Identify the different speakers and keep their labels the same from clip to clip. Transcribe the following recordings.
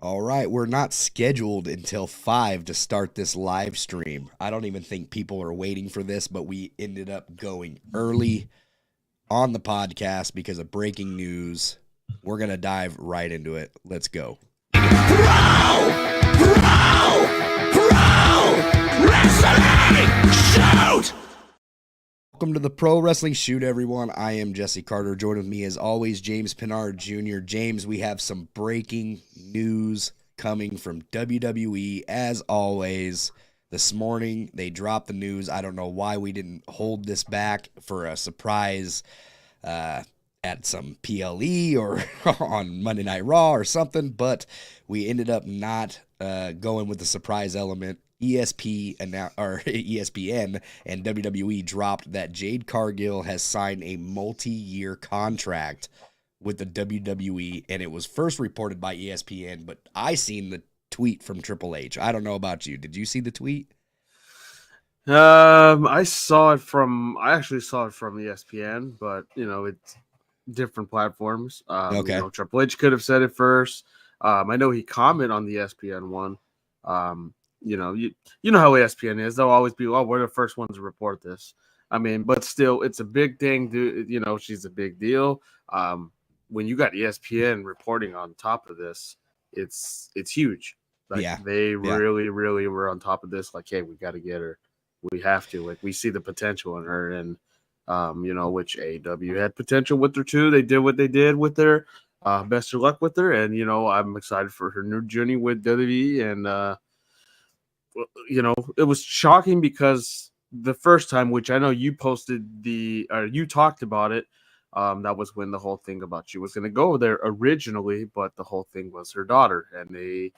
Speaker 1: All right, we're not scheduled until 5 to start this live stream. I don't even think people are waiting for this, but we ended up going early on the podcast because of breaking news. We're going to dive right into it. Let's go. Pro Wrestling Shoot! Welcome to the Pro Wrestling Shoot, everyone. I am Jesse Carter. Joined with me, as always, James Pinard Jr. James, we have some breaking news coming from WWE. As always, this morning they dropped the news. I don't know why we didn't hold this back for a surprise at some PLE or on Monday Night Raw or something, but we ended up not going with the surprise element. ESPN and WWE dropped that Jade Cargill has signed a multi-year contract with the WWE, and it was first reported by ESPN, but I seen the tweet from Triple H. I don't know about you. Did you see the tweet?
Speaker 2: I actually saw it from ESPN, but it's different platforms.
Speaker 1: Okay.
Speaker 2: Triple H could have said it first. I know he commented on the ESPN one. You know how ESPN is. They'll always be, we're the first ones to report this. I mean, but still, it's a big thing, dude. She's a big deal. When you got ESPN reporting on top of this, it's huge. They really, really were on top of this. Like, hey, we got to get her. We have to. Like, we see the potential in her, and which AEW had potential with her too. They did what they did with her. Best of luck with her, and I'm excited for her new journey with WWE. And it was shocking because the first time, which I know you you talked about it, that was when the whole thing about she was going to go there originally, but the whole thing was her daughter, and they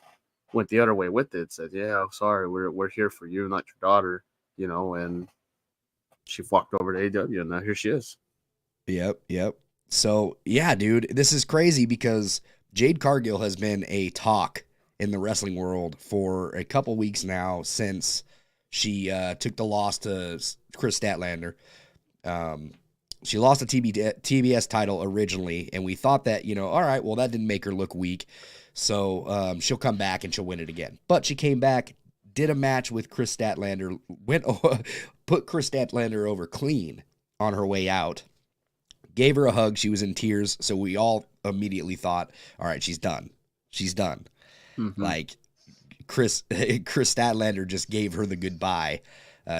Speaker 2: went the other way with it. Said, "Yeah, sorry, we're here for you, not your daughter," and she walked over to AEW, and now here she is.
Speaker 1: Yep. So, yeah, dude, this is crazy because Jade Cargill has been a talk in the wrestling world for a couple weeks now since she took the loss to Chris Statlander. She lost the TBS title originally, and we thought that, all right, well, that didn't make her look weak, so she'll come back and she'll win it again. But she came back, did a match with Chris Statlander, put Chris Statlander over clean on her way out, gave her a hug. She was in tears, so we all immediately thought, all right, she's done. Mm-hmm. Like, Chris Statlander just gave her the goodbye.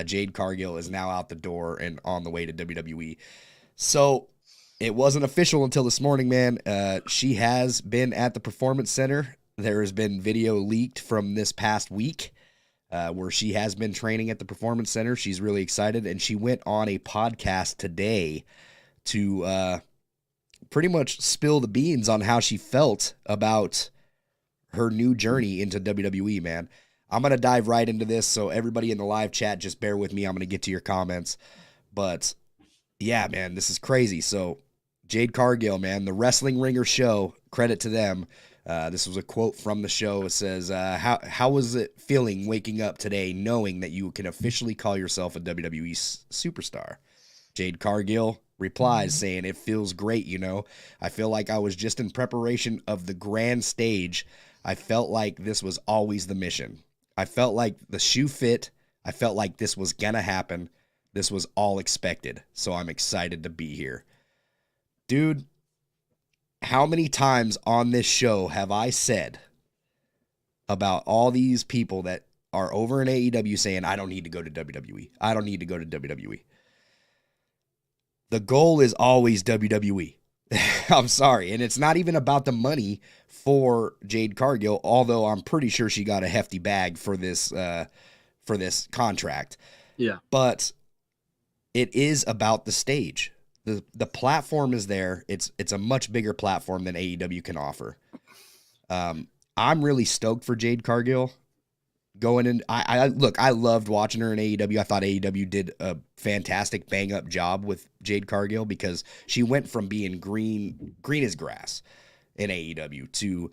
Speaker 1: Jade Cargill is now out the door and on the way to WWE. So it wasn't official until this morning, man. She has been at the Performance Center. There has been video leaked from this past week where she has been training at the Performance Center. She's really excited, and she went on a podcast today to pretty much spill the beans on how she felt about her new journey into WWE, man. I'm going to dive right into this, so everybody in the live chat, just bear with me. I'm going to get to your comments. But, yeah, man, this is crazy. So, Jade Cargill, man, the Wrestling Ringer show, credit to them. This was a quote from the show. It says, how was it feeling waking up today knowing that you can officially call yourself a WWE superstar? Jade Cargill replies saying, it feels great, I feel like I was just in preparation of the grand stage. I felt like this was always the mission. I felt like the shoe fit. I felt like this was going to happen. This was all expected. So I'm excited to be here. Dude, how many times on this show have I said about all these people that are over in AEW saying, I don't need to go to WWE. I don't need to go to WWE. The goal is always WWE. I'm sorry. And it's not even about the money for Jade Cargill, although I'm pretty sure she got a hefty bag for this contract.
Speaker 2: Yeah.
Speaker 1: But it is about the stage. The platform is there. It's a much bigger platform than AEW can offer. I'm really stoked for Jade Cargill. Going in, I loved watching her in AEW. I thought AEW did a fantastic bang up job with Jade Cargill because she went from being green as grass in AEW to,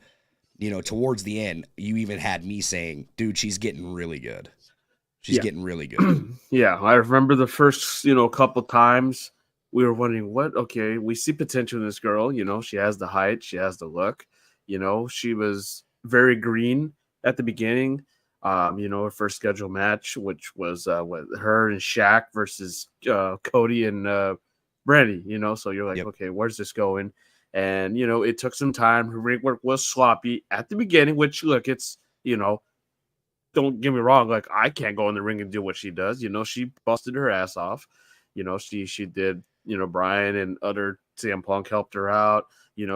Speaker 1: towards the end, you even had me saying, dude, she's getting really good. She's getting really good.
Speaker 2: Yeah, I remember the first, couple times we were wondering we see potential in this girl. She has the height, she has the look. She was very green at the beginning. Her first scheduled match, which was with her and Shaq versus Cody and Brandy. So you're like,
Speaker 1: Yep.
Speaker 2: okay, where's this going? And it took some time. Her ring work was sloppy at the beginning, which look, it's don't get me wrong, like I can't go in the ring and do what she does. She busted her ass off. She did. Brian and other CM Punk helped her out.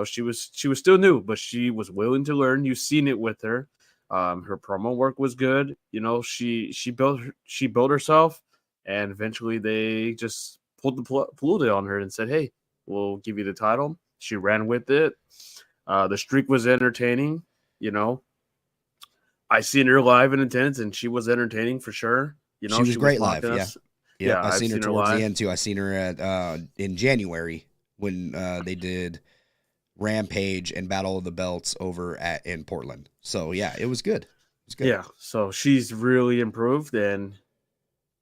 Speaker 2: She was still new, but she was willing to learn. You've seen it with her. Her promo work was good. She built herself, and eventually they just pulled it on her and said, "Hey, we'll give you the title." She ran with it. The streak was entertaining. I seen her live in attendance, and she was entertaining for sure.
Speaker 1: She was great live. Yeah.
Speaker 2: Us.
Speaker 1: Yep.
Speaker 2: Yeah,
Speaker 1: I
Speaker 2: I've
Speaker 1: seen her
Speaker 2: seen her
Speaker 1: towards the
Speaker 2: live.
Speaker 1: end too. I seen her at in January when they did Rampage and Battle of the Belts over in Portland. So yeah, it was good. It was good.
Speaker 2: Yeah, so she's really improved, and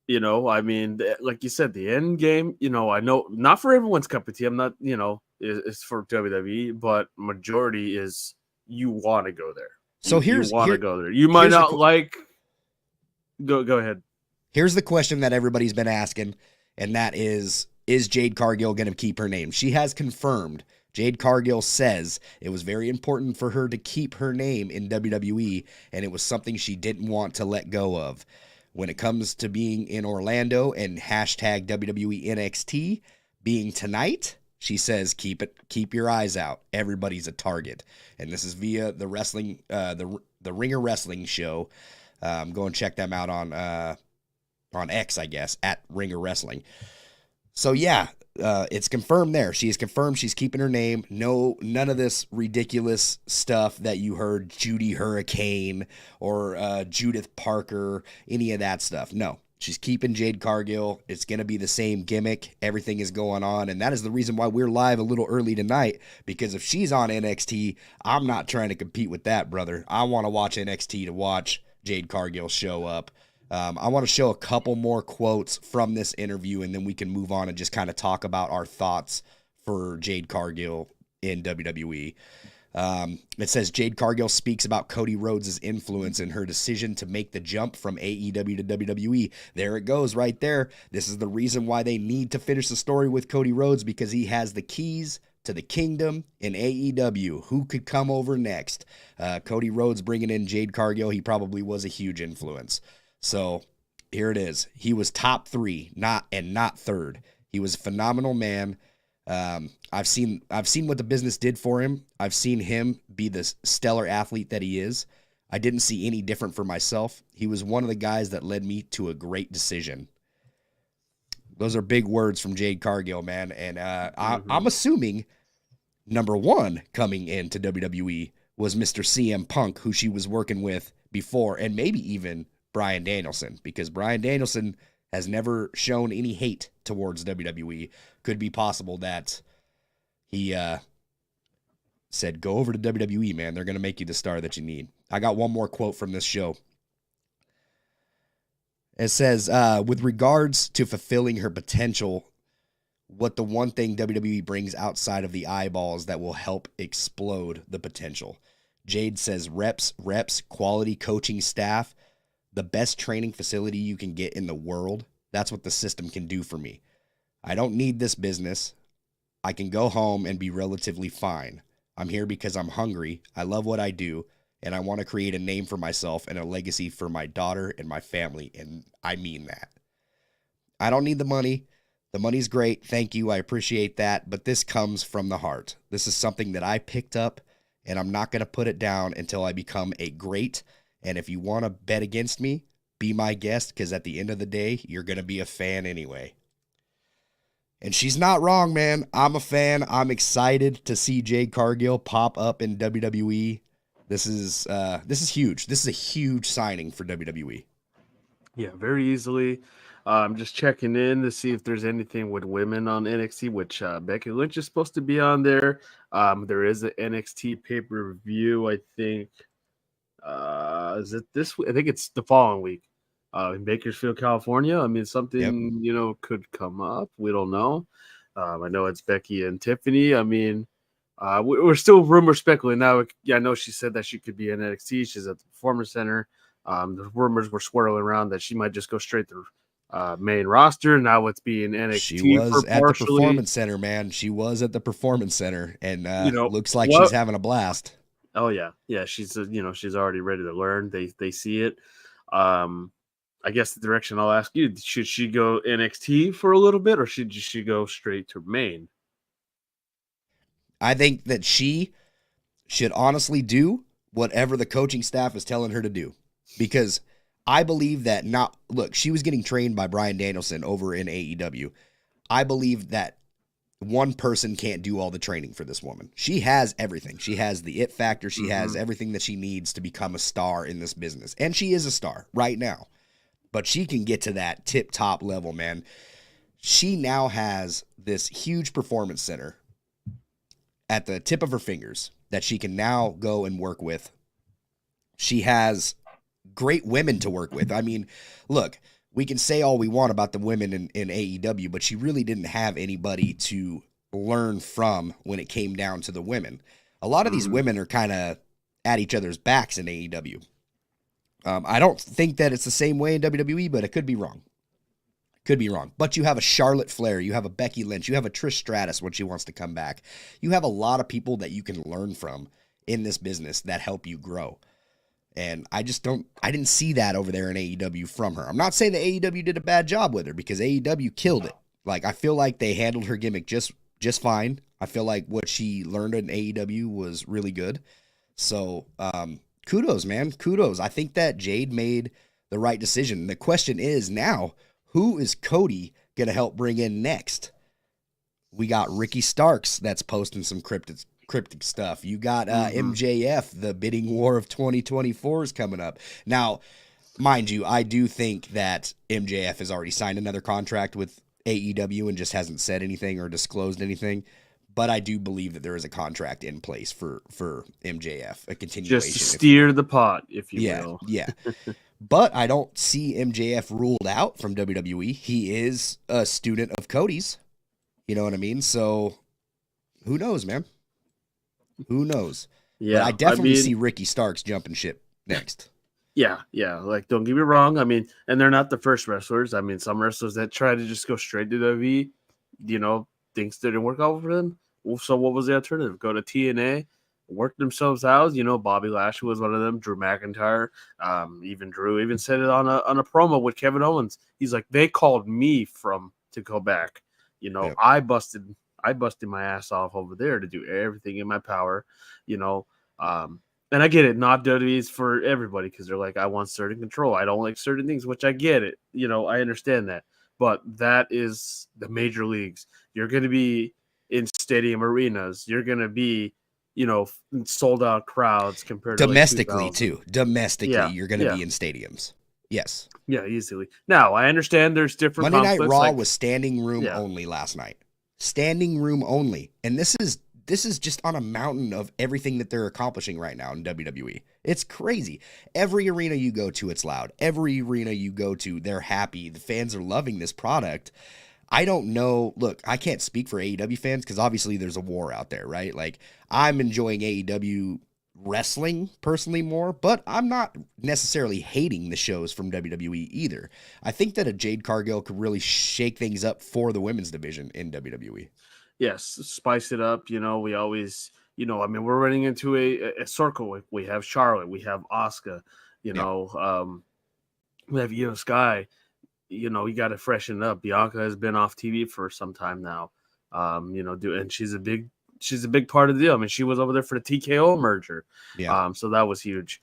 Speaker 2: like you said, the end game. I know not for everyone's cup of tea. I'm not, it's for WWE, but majority is you want to go there.
Speaker 1: So
Speaker 2: you want to go there. You might not like. Go ahead.
Speaker 1: Here's the question that everybody's been asking, and that is Jade Cargill going to keep her name? She has confirmed. Jade Cargill says it was very important for her to keep her name in WWE, and it was something she didn't want to let go of. When it comes to being in Orlando and hashtag WWE NXT being tonight, she says keep your eyes out. Everybody's a target. And this is via the wrestling, the Ringer Wrestling show. Go and check them out on X, I guess, at Ringer Wrestling. So yeah, it's confirmed there. She is confirmed she's keeping her name. No, none of this ridiculous stuff that you heard, Judy Hurricane or Judith Parker, any of that stuff. No, she's keeping Jade Cargill. It's going to be the same gimmick. Everything is going on, and that is the reason why we're live a little early tonight, because if she's on NXT, I'm not trying to compete with that, brother. I want to watch NXT to watch Jade Cargill show up. I want to show a couple more quotes from this interview, and then we can move on and just kind of talk about our thoughts for Jade Cargill in WWE. It says Jade Cargill speaks about Cody Rhodes' influence in her decision to make the jump from AEW to WWE. There it goes right there. This is the reason why they need to finish the story with Cody Rhodes, because he has the keys to the kingdom in AEW. Who could come over next? Cody Rhodes bringing in Jade Cargill, he probably was a huge influence. So here it is. He was top 3, not third. He was a phenomenal man. I've seen what the business did for him. I've seen him be the stellar athlete that he is. I didn't see any different for myself. He was one of the guys that led me to a great decision. Those are big words from Jade Cargill, man. And I'm assuming number 1 coming into WWE was Mr. CM Punk, who she was working with before, and maybe even Bryan Danielson, because Bryan Danielson has never shown any hate towards WWE. Could be possible that he said, go over to WWE, man. They're going to make you the star that you need. I got one more quote from this show. It says, with regards to fulfilling her potential, what the one thing WWE brings outside of the eyeballs that will help explode the potential. Jade says reps, quality coaching staff, the best training facility you can get in the world. That's what the system can do for me. I don't need this business. I can go home and be relatively fine. I'm here because I'm hungry. I love what I do, and I want to create a name for myself and a legacy for my daughter and my family, and I mean that. I don't need the money. The money's great. Thank you. I appreciate that, but this comes from the heart. This is something that I picked up, and I'm not going to put it down until I become a great. And if you want to bet against me, be my guest, because at the end of the day, you're going to be a fan anyway. And she's not wrong, man. I'm a fan. I'm excited to see Jade Cargill pop up in WWE. This is huge. This is a huge signing for WWE.
Speaker 2: Yeah, very easily. I'm just checking in to see if there's anything with women on NXT, which Becky Lynch is supposed to be on there. There is an NXT pay-per-view, I think. Is it this week? I think it's the following week in Bakersfield, California. I mean, something, could come up. We don't know. I know it's Becky and Tiffany. I mean, We're still rumor speculating now. Yeah, I know she said that she could be in NXT. She's at the Performance Center. The rumors were swirling around that she might just go straight to main roster. Now it's being NXT
Speaker 1: She was
Speaker 2: for
Speaker 1: at the
Speaker 2: partially.
Speaker 1: Performance Center, man. She was at the Performance Center, and looks like
Speaker 2: what?
Speaker 1: she's having a blast.
Speaker 2: Oh yeah, she's she's already ready to learn. They see it. I guess the direction I'll ask you: should she go NXT for a little bit, or should she go straight to main?
Speaker 1: I think that she should honestly do whatever the coaching staff is telling her to do, because I believe that she was getting trained by Bryan Danielson over in AEW. I believe that one person can't do all the training for this woman. She has everything. She has the it factor. She has everything that she needs to become a star in this business. And she is a star right now. But she can get to that tip-top level, man. She now has this huge performance center at the tip of her fingers that she can now go and work with. She has great women to work with. I mean, look, we can say all we want about the women in AEW, but she really didn't have anybody to learn from when it came down to the women. A lot of these women are kind of at each other's backs in AEW. I don't think that it's the same way in WWE, but it could be wrong. Could be wrong. But you have a Charlotte Flair, you have a Becky Lynch, you have a Trish Stratus when she wants to come back. You have a lot of people that you can learn from in this business that help you grow. And I didn't see that over there in AEW from her. I'm not saying that AEW did a bad job with her, because AEW killed it. Like, I feel like they handled her gimmick just fine. I feel like what she learned in AEW was really good. So, kudos, man. Kudos. I think that Jade made the right decision. The question is now, who is Cody going to help bring in next? We got Ricky Starks that's posting some cryptic stuff. You got MJF, the bidding war of 2024 is coming up. Now, mind you, I do think that MJF has already signed another contract with AEW and just hasn't said anything or disclosed anything. But I do believe that there is a contract in place for MJF, a continuation.
Speaker 2: Just to steer the pot, if you will.
Speaker 1: Yeah. But I don't see MJF ruled out from WWE. He is a student of Cody's. You know what I mean? So who knows, man? Who knows?
Speaker 2: Yeah,
Speaker 1: but I definitely see Ricky Starks jumping ship next.
Speaker 2: Yeah. Like, don't get me wrong. I mean, and they're not the first wrestlers. I mean, some wrestlers that try to just go straight to WWE, things didn't work out for them. So what was the alternative? Go to TNA, work themselves out. Bobby Lashley was one of them. Drew McIntyre, even said it on a promo with Kevin Owens. He's like, they called me to go back. Yep. I busted my ass off over there to do everything in my power. And I get it. Not WWE's for everybody, because they're like, I want certain control. I don't like certain things, which I get it. I understand that. But that is the major leagues. You're going to be in stadium arenas. You're going to be, sold out crowds compared
Speaker 1: domestically
Speaker 2: to
Speaker 1: too. Domestically, you're going to be in stadiums. Yes.
Speaker 2: Yeah, easily. Now, I understand there's different
Speaker 1: Monday Night Raw was standing room only last night. Standing room only. And this is just on a mountain of everything that they're accomplishing right now in WWE. It's crazy. Every arena you go to, it's loud. Every arena you go to, they're happy. The fans are loving this product. I don't know. Look, I can't speak for AEW fans because obviously there's a war out there, right? Like, I'm enjoying AEW wrestling personally more, but I'm not necessarily hating the shows from WWE either. I think that a Jade Cargill could really shake things up for the women's division in WWE.
Speaker 2: Yes, spice it up. We always, we're running into a circle. We have Charlotte, we have Asuka, we have Io Sky. You got to freshen up. Bianca has been off TV for some time now. And she's a big part of the deal. I mean, she was over there for the TKO merger. Yeah. So that was huge.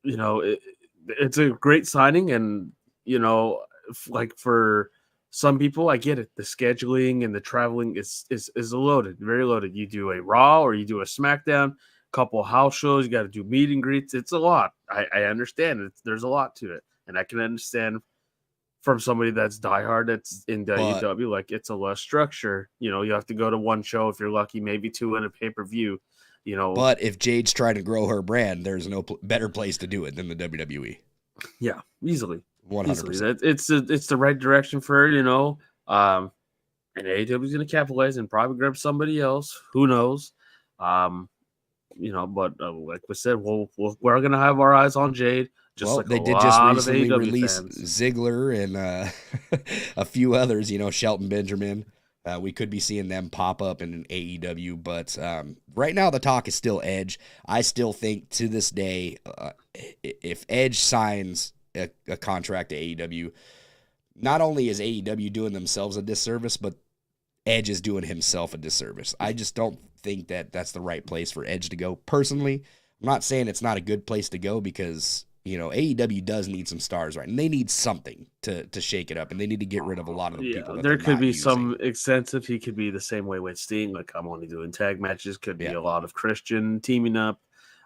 Speaker 2: It's a great signing, and like for some people, I get it. The scheduling and the traveling is loaded, very loaded. You do a Raw or you do a Smackdown, couple house shows, you got to do meet and greets. It's a lot. I understand. There's a lot to it, and I can understand from somebody that's diehard that's in WWE, like, it's a less structure. You have to go to one show if you're lucky, maybe two in a pay-per-view.
Speaker 1: But if Jade's trying to grow her brand, there's no better place to do it than the WWE.
Speaker 2: Yeah, easily.
Speaker 1: 100%.
Speaker 2: It's the right direction for her. and AEW is going to capitalize and probably grab somebody else. Who knows? But like we said, we're going to have our eyes on Jade, just
Speaker 1: Well,
Speaker 2: like a
Speaker 1: they did just
Speaker 2: lot of
Speaker 1: recently
Speaker 2: AEW
Speaker 1: release
Speaker 2: fans.
Speaker 1: Ziggler and a few others, Shelton Benjamin. We could be seeing them pop up in an AEW, but right now the talk is still Edge. I still think to this day, if Edge signs a contract to AEW, not only is AEW doing themselves a disservice, but Edge is doing himself a disservice. I just don't think that that's the right place for Edge to go. Personally, I'm not saying it's not a good place to go because, AEW does need some stars, right? And they need something to shake it up, and they need to get rid of a lot of the people that
Speaker 2: there
Speaker 1: they're
Speaker 2: could
Speaker 1: not
Speaker 2: be
Speaker 1: using.
Speaker 2: some extensive. He could be the same way with Sting, like I'm only doing tag matches. Could be a lot of Christian teaming up.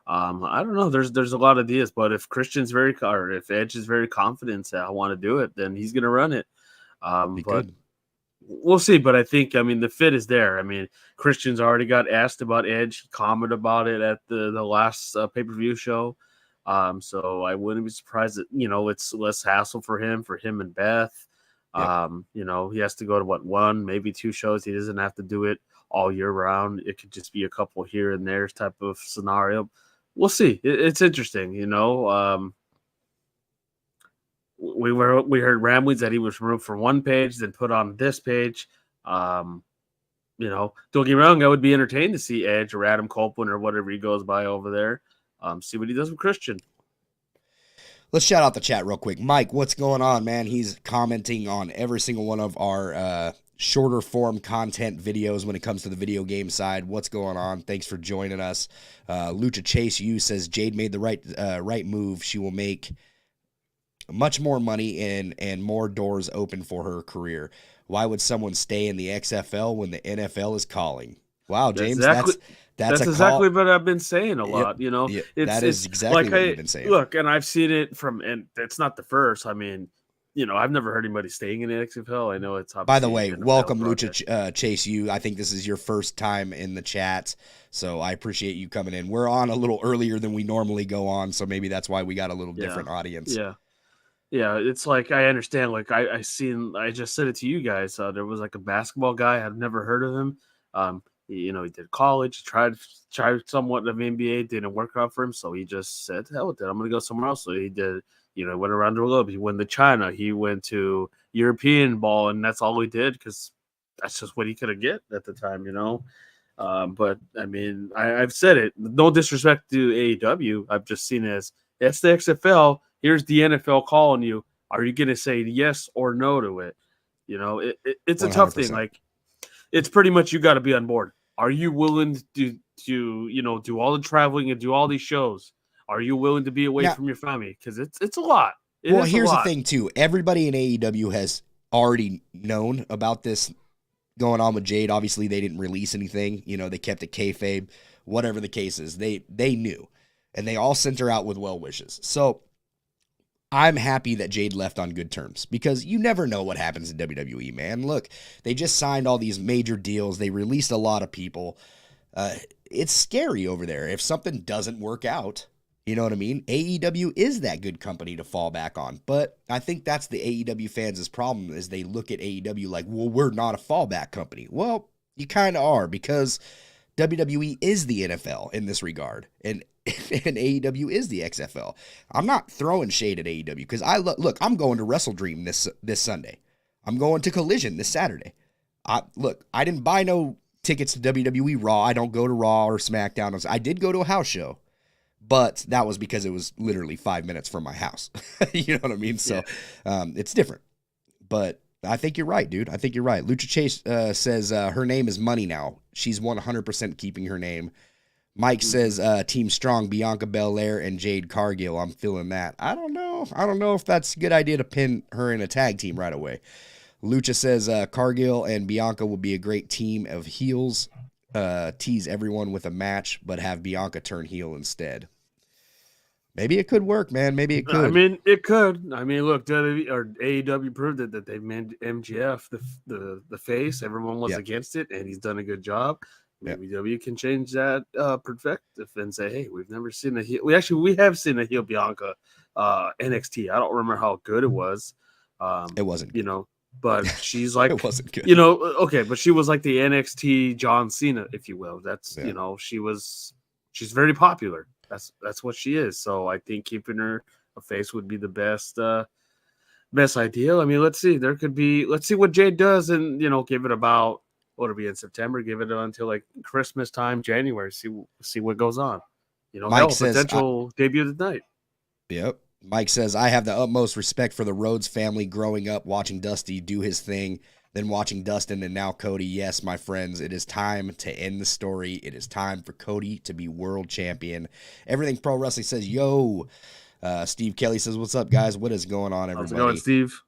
Speaker 2: I don't know. There's a lot of ideas, but if if Edge is very confident that I want to do it, then he's gonna run it. But we'll see. But I think, the fit is there. Christian's already got asked about Edge. He commented about it at the last pay-per-view show. So I wouldn't be surprised that, it's less hassle for him and Beth. Yep. He has to go to one, maybe 2 shows. He doesn't have to do it all year round. It could just be a couple here and there type of scenario. We'll see. It's interesting, we heard ramblings that he was removed from one page, then put on this page. Don't get me wrong, I would be entertained to see Edge or Adam Copeland or whatever he goes by over there. See what he does with Christian.
Speaker 1: Let's shout out the chat real quick. Mike, what's going on, man? He's commenting on every single one of our shorter form content videos when it comes to the video game side. What's going on? Thanks for joining us. Lucha Chase U says Jade made the right move. She will make much more money and more doors open for her career. Why would someone stay in the XFL when the NFL is calling? Wow, James, that's
Speaker 2: exactly what I've been saying a lot.
Speaker 1: Yep, that is exactly what you've been saying.
Speaker 2: Look, and I've seen it and it's not the first. I've never heard anybody staying in the XFL. I know it's obviously.
Speaker 1: By the way, welcome Lucha Chase U. I think this is your first time in the chat, so I appreciate you coming in. We're on a little earlier than we normally go on, so maybe that's why we got a little different audience.
Speaker 2: Yeah, it's like I understand. Like I just said it to you guys. There was like a basketball guy. I've never heard of him. He did college, tried somewhat of NBA, didn't work out for him, so he just said, "Hell with it, I'm gonna go somewhere else." So he did. Went around the globe. He went to China. He went to European ball, and that's all he did because that's just what he could get at the time. But I've said it. No disrespect to AEW. I've just seen it as it's the XFL. Here's the NFL calling you. Are you going to say yes or no to it? It's a 100%. Tough thing. Like, it's pretty much you got to be on board. Are you willing to do all the traveling and do all these shows? Are you willing to be away from your family? Because it's a lot.
Speaker 1: Here's the thing, too. Everybody in AEW has already known about this going on with Jade. Obviously, they didn't release anything. They kept it kayfabe. Whatever the case is, they knew. And they all sent her out with well wishes. So I'm happy that Jade left on good terms because you never know what happens in WWE, man. Look, they just signed all these major deals. They released a lot of people. It's scary over there. If something doesn't work out, you know what I mean? AEW is that good company to fall back on. But I think that's the AEW fans' problem is they look at AEW like, well, we're not a fallback company. Well, you kind of are because WWE is the NFL in this regard. And AEW is the XFL. I'm not throwing shade at AEW because I'm going to Wrestle Dream this Sunday. I'm going to Collision this Saturday. I didn't buy no tickets to WWE Raw. I don't go to Raw or SmackDown. I did go to a house show, but that was because it was literally 5 minutes from my house. You know what I mean? So it's different. But I think you're right, dude. I think you're right. Lucha Chase says her name is Money now. She's 100% keeping her name. Mike says Team Strong, Bianca Belair and Jade Cargill. I'm feeling that. I don't know. I don't know if that's a good idea to pin her in a tag team right away. Lucha says Cargill and Bianca will be a great team of heels. Tease everyone with a match, but have Bianca turn heel instead. Maybe it could work, man. Maybe it could.
Speaker 2: It could. Look, WWE or AEW proved it that they've made MJF the face. Everyone was against it, and he's done a good job. Maybe W can change that perspective and say, "Hey, we've never seen a heel. We have seen a heel Bianca NXT. I don't remember how good it was.
Speaker 1: It wasn't.
Speaker 2: but she's like,
Speaker 1: It wasn't good.
Speaker 2: okay, but she was like the NXT John Cena, if you will. That's she's very popular. That's what she is. So I think keeping her a face would be the best ideal. I mean, let's see. Let's see what Jade does, and give it about what'll be in September. Give it until like Christmas time, January. See what goes on.
Speaker 1: Mike says,
Speaker 2: potential debut tonight.
Speaker 1: Yep. Mike says, I have the utmost respect for the Rhodes family growing up, watching Dusty do his thing, then watching Dustin and now Cody. Yes, my friends, it is time to end the story. It is time for Cody to be world champion. Everything Pro Wrestling says, yo. Steve Kelly says, what's up, guys? What is going on, everybody?
Speaker 2: How's it going, Steve?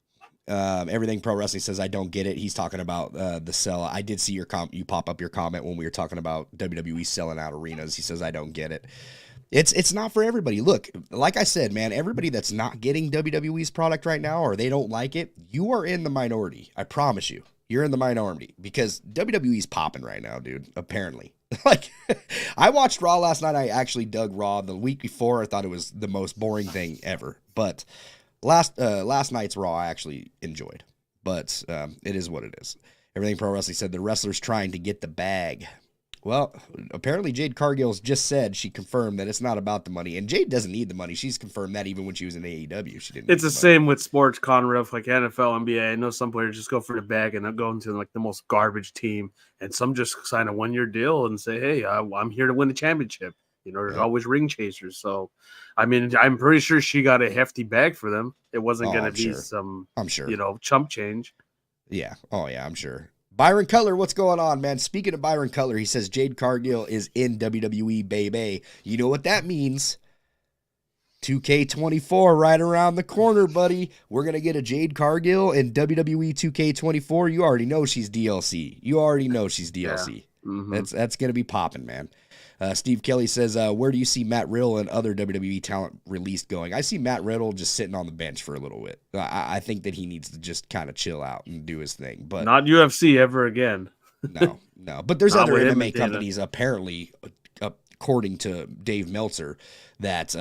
Speaker 1: Everything Pro Wrestling says, I don't get it. He's talking about the sell. I did see you pop up your comment when we were talking about WWE selling out arenas. He says, I don't get it. It's not for everybody. Look, like I said, man, everybody that's not getting WWE's product right now or they don't like it, you are in the minority. I promise you. You're in the minority because WWE's popping right now, dude, apparently. Like, I watched Raw last night. I actually dug Raw. The week before, I thought it was the most boring thing ever. But last night's Raw, I actually enjoyed. But it is what it is. Everything Pro Wrestling said, the wrestler's trying to get the bag. Well, apparently Jade Cargills just said she confirmed that it's not about the money, and Jade doesn't need the money. She's confirmed that even when she was in AEW, she didn't.
Speaker 2: It's the same with sports, Conrad, like NFL, NBA. I know some players just go for the bag and they'll go into like the most garbage team, and some just sign a 1-year deal and say, "Hey, I'm here to win the championship." There's always ring chasers. So, I mean, I'm pretty sure she got a hefty bag for them. It wasn't going to be some,
Speaker 1: I'm sure,
Speaker 2: chump change.
Speaker 1: Yeah. Oh yeah, I'm sure. Byron Cutler, what's going on, man? Speaking of Byron Cutler, he says Jade Cargill is in WWE, baby. You know what that means? 2K24 right around the corner, buddy. We're going to get a Jade Cargill in WWE 2K24. You already know she's DLC. Yeah. Mm-hmm. That's going to be popping, man. Steve Kelly says, where do you see Matt Riddle and other WWE talent released going? I see Matt Riddle just sitting on the bench for a little bit. I think that he needs to just kind of chill out and do his thing. But
Speaker 2: not UFC ever again.
Speaker 1: No. But there's other MMA companies, apparently, according to Dave Meltzer, that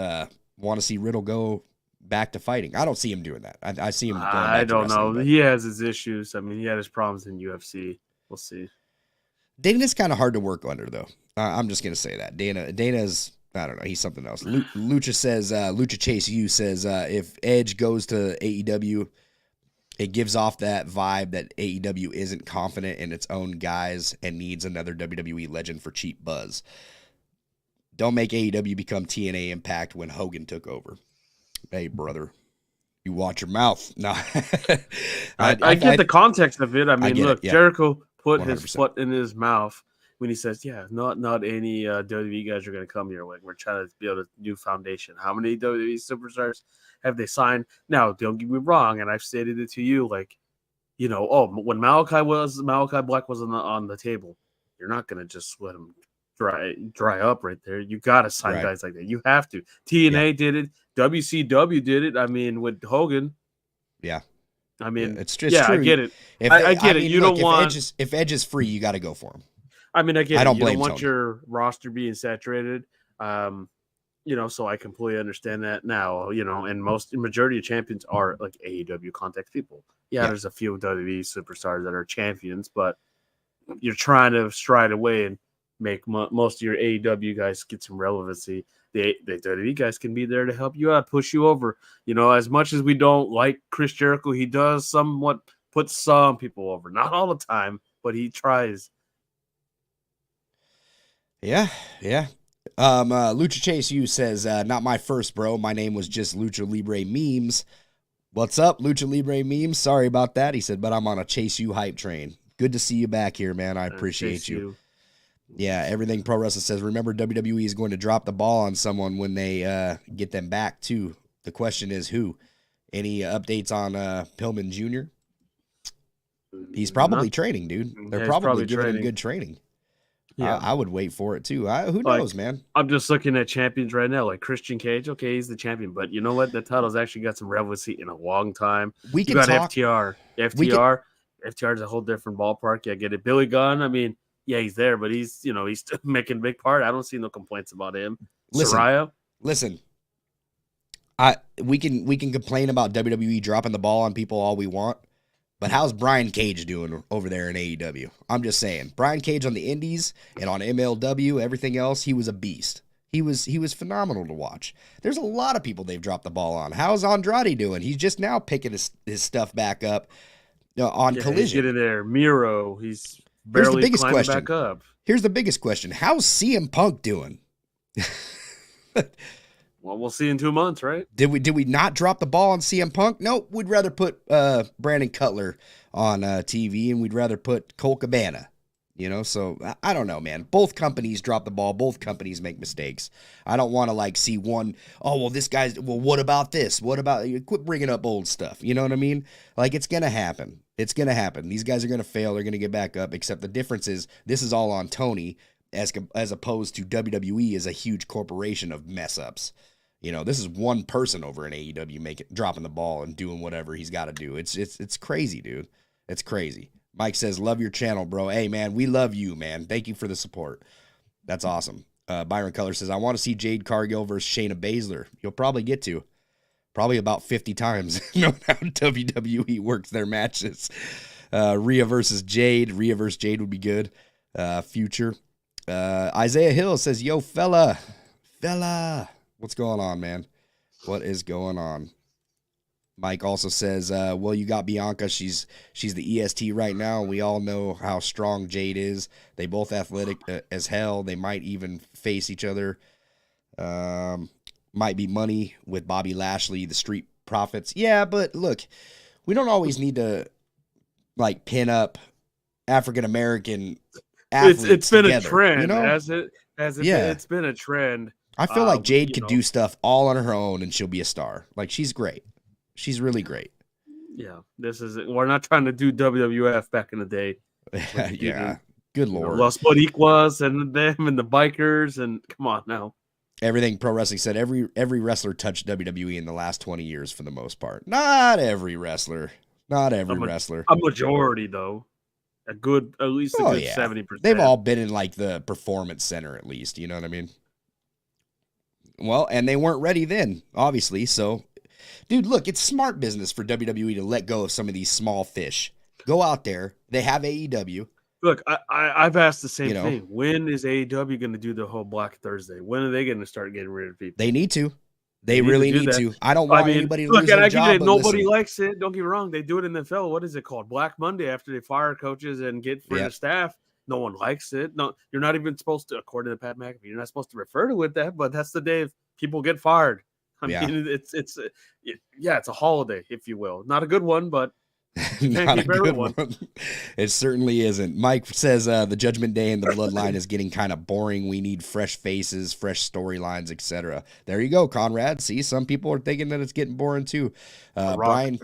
Speaker 1: want to see Riddle go back to fighting. I don't see him doing that. I see him going back
Speaker 2: I don't know. He has his issues. I mean, he had his problems in UFC. We'll see.
Speaker 1: Dana's kind of hard to work under, though. I'm just going to say that. Dana's, I don't know, he's something else. Lucha says, Lucha Chase U says, if Edge goes to AEW, it gives off that vibe that AEW isn't confident in its own guys and needs another WWE legend for cheap buzz. Don't make AEW become TNA Impact when Hogan took over. Hey, brother, you watch your mouth. No,
Speaker 2: I get the context of it. I mean, look, yeah. Jericho put 100%. His foot in his mouth when he says, yeah, not any WWE guys are going to come here. Like, we're trying to build a new foundation. How many WWE superstars have they signed? Now, don't get me wrong, and I've stated it to you, like, when Malachi Black was on the table, you're not going to just let him dry up right there. You got to sign guys like that. You have to. TNA did it. WCW did it. I mean, with Hogan.
Speaker 1: Yeah.
Speaker 2: I mean,
Speaker 1: it's just true.
Speaker 2: I get it. I get it. You don't want
Speaker 1: if Edge is free, you got to go for him.
Speaker 2: I mean, I get it.
Speaker 1: You
Speaker 2: don't want your roster being saturated. So I completely understand that now. And majority of champions are like AEW contact people. Yeah, there's a few WWE superstars that are champions, but you're trying to stride away and make most of your AEW guys get some relevancy. The WWE guys can be there to help you out, push you over. As much as we don't like Chris Jericho, he does somewhat put some people over. Not all the time, but he tries.
Speaker 1: Yeah. Lucha Chase U says, not my first, bro. My name was just Lucha Libre Memes. What's up, Lucha Libre Memes? Sorry about that. He said, but I'm on a Chase U hype train. Good to see you back here, man. I appreciate you. Yeah, everything Pro Wrestling says. Remember, WWE is going to drop the ball on someone when they get them back, too. The question is who? Any updates on Pillman Jr.? He's probably training, dude. They're probably giving him good training. Yeah, I would wait for it, too. Who knows, man?
Speaker 2: I'm just looking at champions right now, like Christian Cage. Okay, he's the champion, but you know what? The title's actually got some relevancy in a long time. You got FTR. FTR is a whole different ballpark. Yeah, get it. Billy Gunn, I mean, yeah, he's there, but he's still making a big part. I don't see no complaints about him. Saraya.
Speaker 1: Listen. We can complain about WWE dropping the ball on people all we want, But how's Brian Cage doing over there in AEW? I'm just saying. Brian Cage on the Indies and on MLW, everything else, he was a beast. He was phenomenal to watch. There's a lot of people they've dropped the ball on. How's Andrade doing? He's just now picking his stuff back up on Collision.
Speaker 2: He's getting there. Miro, he's barely climbing back up.
Speaker 1: Here's the biggest question. How's CM Punk doing?
Speaker 2: Well, we'll see in 2 months, right?
Speaker 1: Did we not drop the ball on CM Punk? Nope. We'd rather put Brandon Cutler on TV, and we'd rather put Cole Cabana. So I don't know, man. Both companies drop the ball. Both companies make mistakes. I don't want to see one. Oh, well, this guy's. Well, what about this? What about you? Quit bringing up old stuff. You know what I mean? It's gonna happen. It's gonna happen. These guys are gonna fail. They're gonna get back up. Except the difference is this is all on Tony, as opposed to WWE is a huge corporation of mess ups. This is one person over in AEW dropping the ball and doing whatever he's got to do. It's crazy, dude. It's crazy. Mike says, love your channel, bro. Hey, man, we love you, man. Thank you for the support. That's awesome. Byron Color says, I want to see Jade Cargill versus Shayna Baszler. You'll probably get to. Probably about 50 times. Know how WWE works their matches. Rhea versus Jade. Rhea versus Jade would be good. Future. Isaiah Hill says, yo, fella. What's going on, man? What is going on? Mike also says, well, you got Bianca. She's the EST right now. We all know how strong Jade is. They both athletic as hell. They might even face each other. Might be money with Bobby Lashley, the Street Profits. Yeah, but look, we don't always need to pin up African-American athletes
Speaker 2: It's been
Speaker 1: together,
Speaker 2: a trend, has it?
Speaker 1: Yeah.
Speaker 2: It's been a trend.
Speaker 1: I feel like Jade could do stuff all on her own and she'll be a star. She's great. She's really great.
Speaker 2: Yeah, we're not trying to do WWF back in the day.
Speaker 1: Yeah, good Lord.
Speaker 2: Los Boricuas and them and the bikers, and come on now.
Speaker 1: Everything Pro Wrestling said, every wrestler touched WWE in the last 20 years for the most part. Not every wrestler. Wrestler.
Speaker 2: A majority, though. At least a good 70%.
Speaker 1: They've all been in the performance center at least. You know what I mean? Well, and they weren't ready then, obviously, so... Dude, look, it's smart business for WWE to let go of some of these small fish. Go out there. They have AEW.
Speaker 2: Look, I've asked the same thing. When is AEW going to do the whole Black Thursday? When are they going to start getting rid of people?
Speaker 1: They need to. They really need to. I don't want anybody to lose their job.
Speaker 2: Nobody likes it. Don't get me wrong. They do it in the NFL. What is it called? Black Monday after they fire coaches and get rid of staff. No one likes it. No, you're not even supposed to, according to Pat McAfee, you're not supposed to refer to it that, but that's the day people get fired. I mean, it's a holiday, if you will. Not a good one, but
Speaker 1: not a good one. It certainly isn't. Mike says the Judgment Day and the Bloodline is getting kind of boring. We need fresh faces, fresh storylines, etc. There you go, Conrad. See, some people are thinking that it's getting boring too. Byron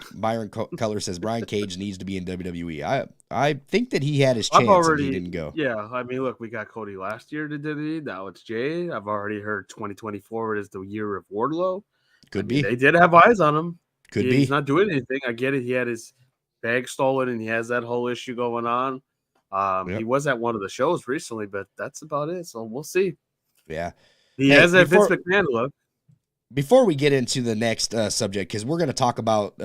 Speaker 1: Color says Brian Cage needs to be in WWE. I think that he had his chance and he didn't go.
Speaker 2: Yeah, I mean, look, we got Cody last year to WWE. Now it's Jay. I've already heard 2024 is the year of Wardlow.
Speaker 1: Could be.
Speaker 2: They did have eyes on him. He's not doing anything. I get it. He had his bag stolen and he has that whole issue going on. He was at one of the shows recently, but that's about it. So we'll see.
Speaker 1: Yeah.
Speaker 2: He has that Vince McMahon look.
Speaker 1: Before we get into the next subject, because we're going to talk about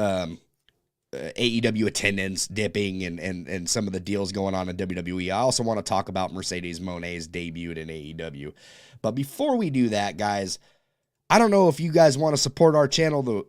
Speaker 1: AEW attendance dipping and some of the deals going on in WWE. I also want to talk about Mercedes Moné's debut in AEW. But before we do that, guys, I don't know if you guys want to support our channel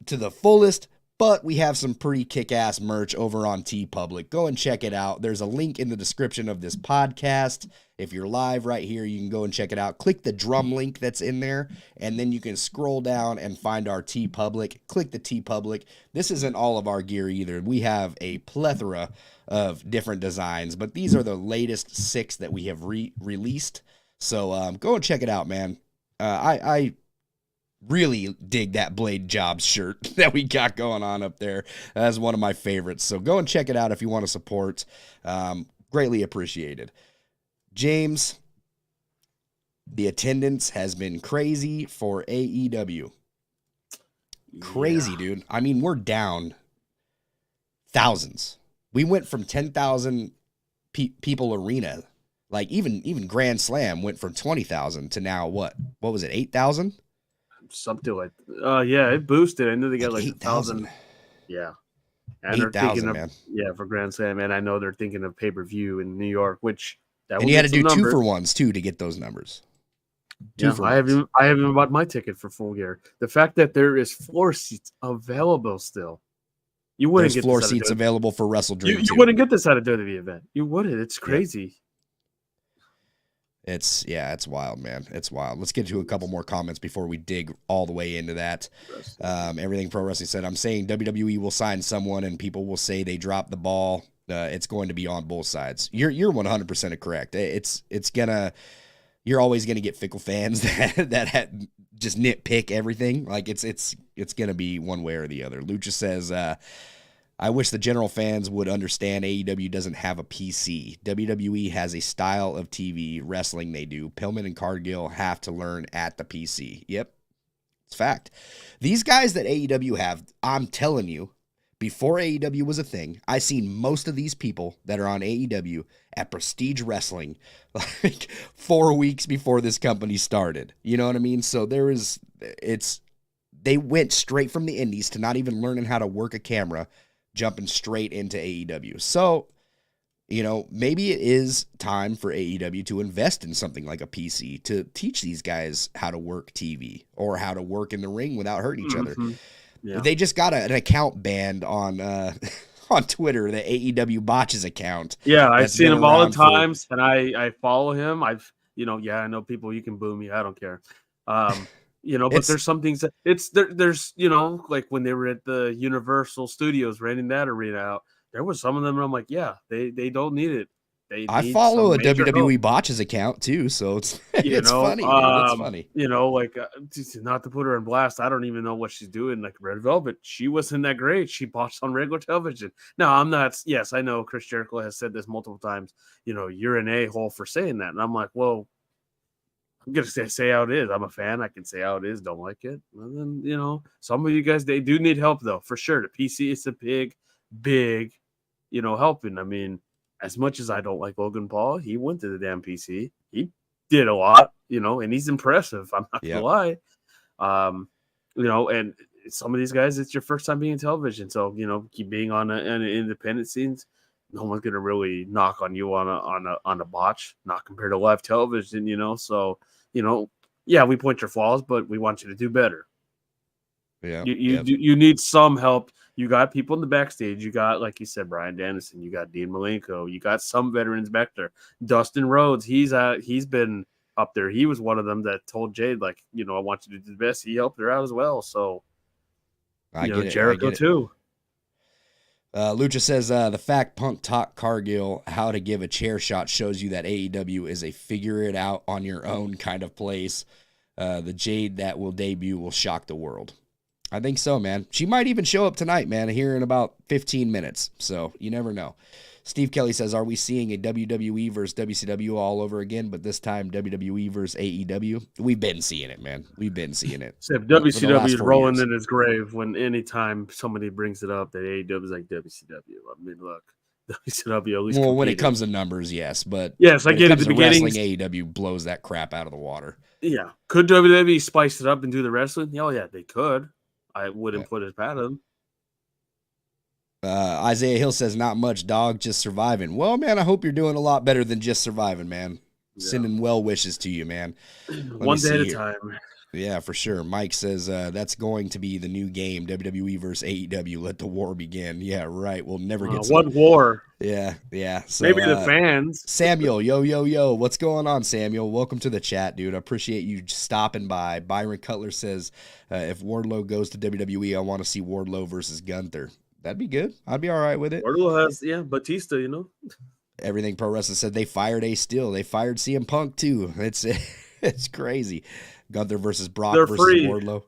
Speaker 1: to the fullest, but we have some pretty kick-ass merch over on TeePublic. Go and check it out. There's a link in the description of this podcast. If you're live right here, you can go and check it out. Click the drum link that's in there, and then you can scroll down and find our TeePublic. Click the TeePublic. This isn't all of our gear either. We have a plethora of different designs, but these are the latest 6 that we have released. So go and check it out, man. I really dig that Blade Jobs shirt that we got going on up there. That's one of my favorites. So go and check it out if you want to support. Greatly appreciated. James, the attendance has been crazy for AEW. Crazy, dude. I mean, we're down thousands. We went from 10,000 people arena. Like even Grand Slam went from 20,000 to now what was it? 8,000?
Speaker 2: Something like, yeah, it boosted. I knew they got like
Speaker 1: 8,000.
Speaker 2: 1,000. Yeah. And they're thinking
Speaker 1: 8,000,
Speaker 2: of
Speaker 1: man.
Speaker 2: for Grand Slam, and I know they're thinking of pay-per-view in New York, which that
Speaker 1: And
Speaker 2: will
Speaker 1: you had
Speaker 2: get
Speaker 1: to do
Speaker 2: some numbers.
Speaker 1: 2-for-1s too to get those numbers.
Speaker 2: Yeah,
Speaker 1: 2-for-1s.
Speaker 2: I haven't bought my ticket for Full Gear. The fact that there is floor seats available still, you wouldn't
Speaker 1: There's
Speaker 2: get
Speaker 1: floor
Speaker 2: this
Speaker 1: seats available for Wrestle Dream
Speaker 2: you
Speaker 1: too.
Speaker 2: wouldn't get this at a WWE event. You wouldn't. It's crazy.
Speaker 1: It's wild, man. It's wild. Let's get to a couple more comments before we dig all the way into that. Everything Pro Wrestling said. I'm saying WWE will sign someone and people will say they dropped the ball. It's going to be on both sides. You're 100% correct. You're always gonna get fickle fans that just nitpick everything. Like it's gonna be one way or the other. Lucha says, I wish the general fans would understand AEW doesn't have a PC. WWE has a style of TV wrestling they do. Pillman and Cargill have to learn at the PC. Yep, it's fact. These guys that AEW have, I'm telling you, before AEW was a thing, I seen most of these people that are on AEW at Prestige Wrestling like 4 weeks before this company started. You know what I mean? So they went straight from the indies to not even learning how to work a camera, jumping straight into AEW. So, maybe it is time for AEW to invest in something like a PC to teach these guys how to work TV or how to work in the ring without hurting each other. Yeah. They just got an account banned on on Twitter, the AEW Botches account.
Speaker 2: Yeah, I've seen him all the times, and I follow him. I know people. You can boo me. I don't care. But there's some things that there's like when they were at the Universal Studios renting that arena out, there was some of them and I'm like, yeah, they don't need it.
Speaker 1: I follow a WWE Botches account too, so it's funny, dude. It's funny.
Speaker 2: Not to put her in blast, I don't even know what she's doing. Like Red Velvet, she wasn't that great. She botched on regular television. No, I'm not. Yes, I know Chris Jericho has said this multiple times. You're an a-hole for saying that, and I'm like, well, I'm gonna say how it is. I'm a fan. I can say how it is. Don't like it. And then some of you guys, they do need help though, for sure. The PC is a big, helping. I mean, as much as I don't like Logan Paul, he went to the damn PC. He did a lot, and he's impressive. I'm not gonna lie. And some of these guys, it's your first time being in television, so keep being on an independent scenes. No one's gonna really knock on you on a botch, not compared to live television, So we point your flaws, but we want you to do better.
Speaker 1: Yeah,
Speaker 2: you need some help. You got people in the backstage. You got, like you said, Bryan Danielson. You got Dean Malenko. You got some veterans back there. Dustin Rhodes. He's been up there. He was one of them that told Jade, like, I want you to do the best. He helped her out as well. So, Jericho too.
Speaker 1: Lucha says, the fact Punk taught Cargill how to give a chair shot shows you that AEW is a figure it out on your own kind of place. The Jade that will debut will shock the world. I think so, man. She might even show up tonight, man, here in about 15 minutes. So you never know. Steve Kelly says, are we seeing a WWE versus WCW all over again, but this time WWE versus AEW? We've been seeing it, man. We've been seeing it.
Speaker 2: Except WCW is rolling in his grave when anytime somebody brings it up that AEW is like WCW. I mean, look, WCW at least.
Speaker 1: Well, when it comes to numbers, yes, but
Speaker 2: yes, I get it. The beginning,
Speaker 1: wrestling, AEW blows that crap out of the water.
Speaker 2: Yeah, could WWE spice it up and do the wrestling? Oh yeah, they could. I wouldn't put it past them.
Speaker 1: Isaiah Hill says, not much, dog, just surviving. Well, man, I hope you're doing a lot better than just surviving, man. Yeah. Sending well wishes to you, man.
Speaker 2: One day at a time.
Speaker 1: Yeah, for sure. Mike says, that's going to be the new game, WWE versus AEW. Let the war begin. Yeah, right. We'll never get
Speaker 2: what war?
Speaker 1: Yeah. So,
Speaker 2: maybe the fans.
Speaker 1: Samuel, yo. What's going on, Samuel? Welcome to the chat, dude. I appreciate you stopping by. Byron Cutler says, if Wardlow goes to WWE, I want to see Wardlow versus Gunther. That'd be good. I'd be all right with it.
Speaker 2: Wardlow has, Batista,
Speaker 1: Everything Pro Wrestling said they fired Ace Steel. They fired CM Punk, too. It's crazy. Gunther versus Brock versus Wardlow.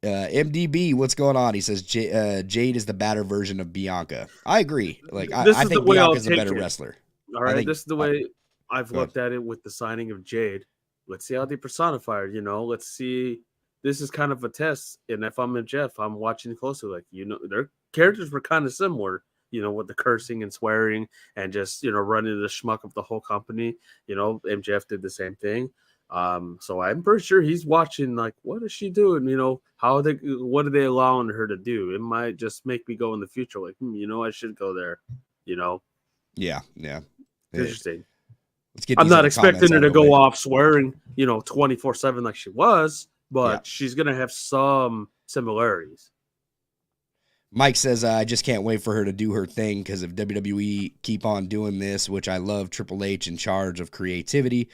Speaker 1: MDB, what's going on? He says Jade is the badder version of Bianca. I agree. Like I think Bianca's a better wrestler.
Speaker 2: All right, this is the way I've looked at it with the signing of Jade. Let's see how they personify her. Let's see. This is kind of a test. And if I'm MJF, I'm watching closely. Like their characters were kind of similar. With the cursing and swearing and just running the schmuck of the whole company. MJF did the same thing. So I'm pretty sure he's watching, like, what is she doing? You know, what are they allowing her to do? It might just make me go in the future, like, you know, I should go there. You know,
Speaker 1: Yeah.
Speaker 2: interesting.
Speaker 1: Let's get.
Speaker 2: I'm
Speaker 1: these
Speaker 2: not
Speaker 1: other
Speaker 2: expecting
Speaker 1: comments
Speaker 2: her
Speaker 1: out
Speaker 2: to
Speaker 1: of the
Speaker 2: go
Speaker 1: way.
Speaker 2: off swearing, 24/7 like she was, but
Speaker 1: Yeah.
Speaker 2: she's gonna have some similarities.
Speaker 1: Mike says, I just can't wait for her to do her thing because if WWE keep on doing this, which I love Triple H in charge of creativity,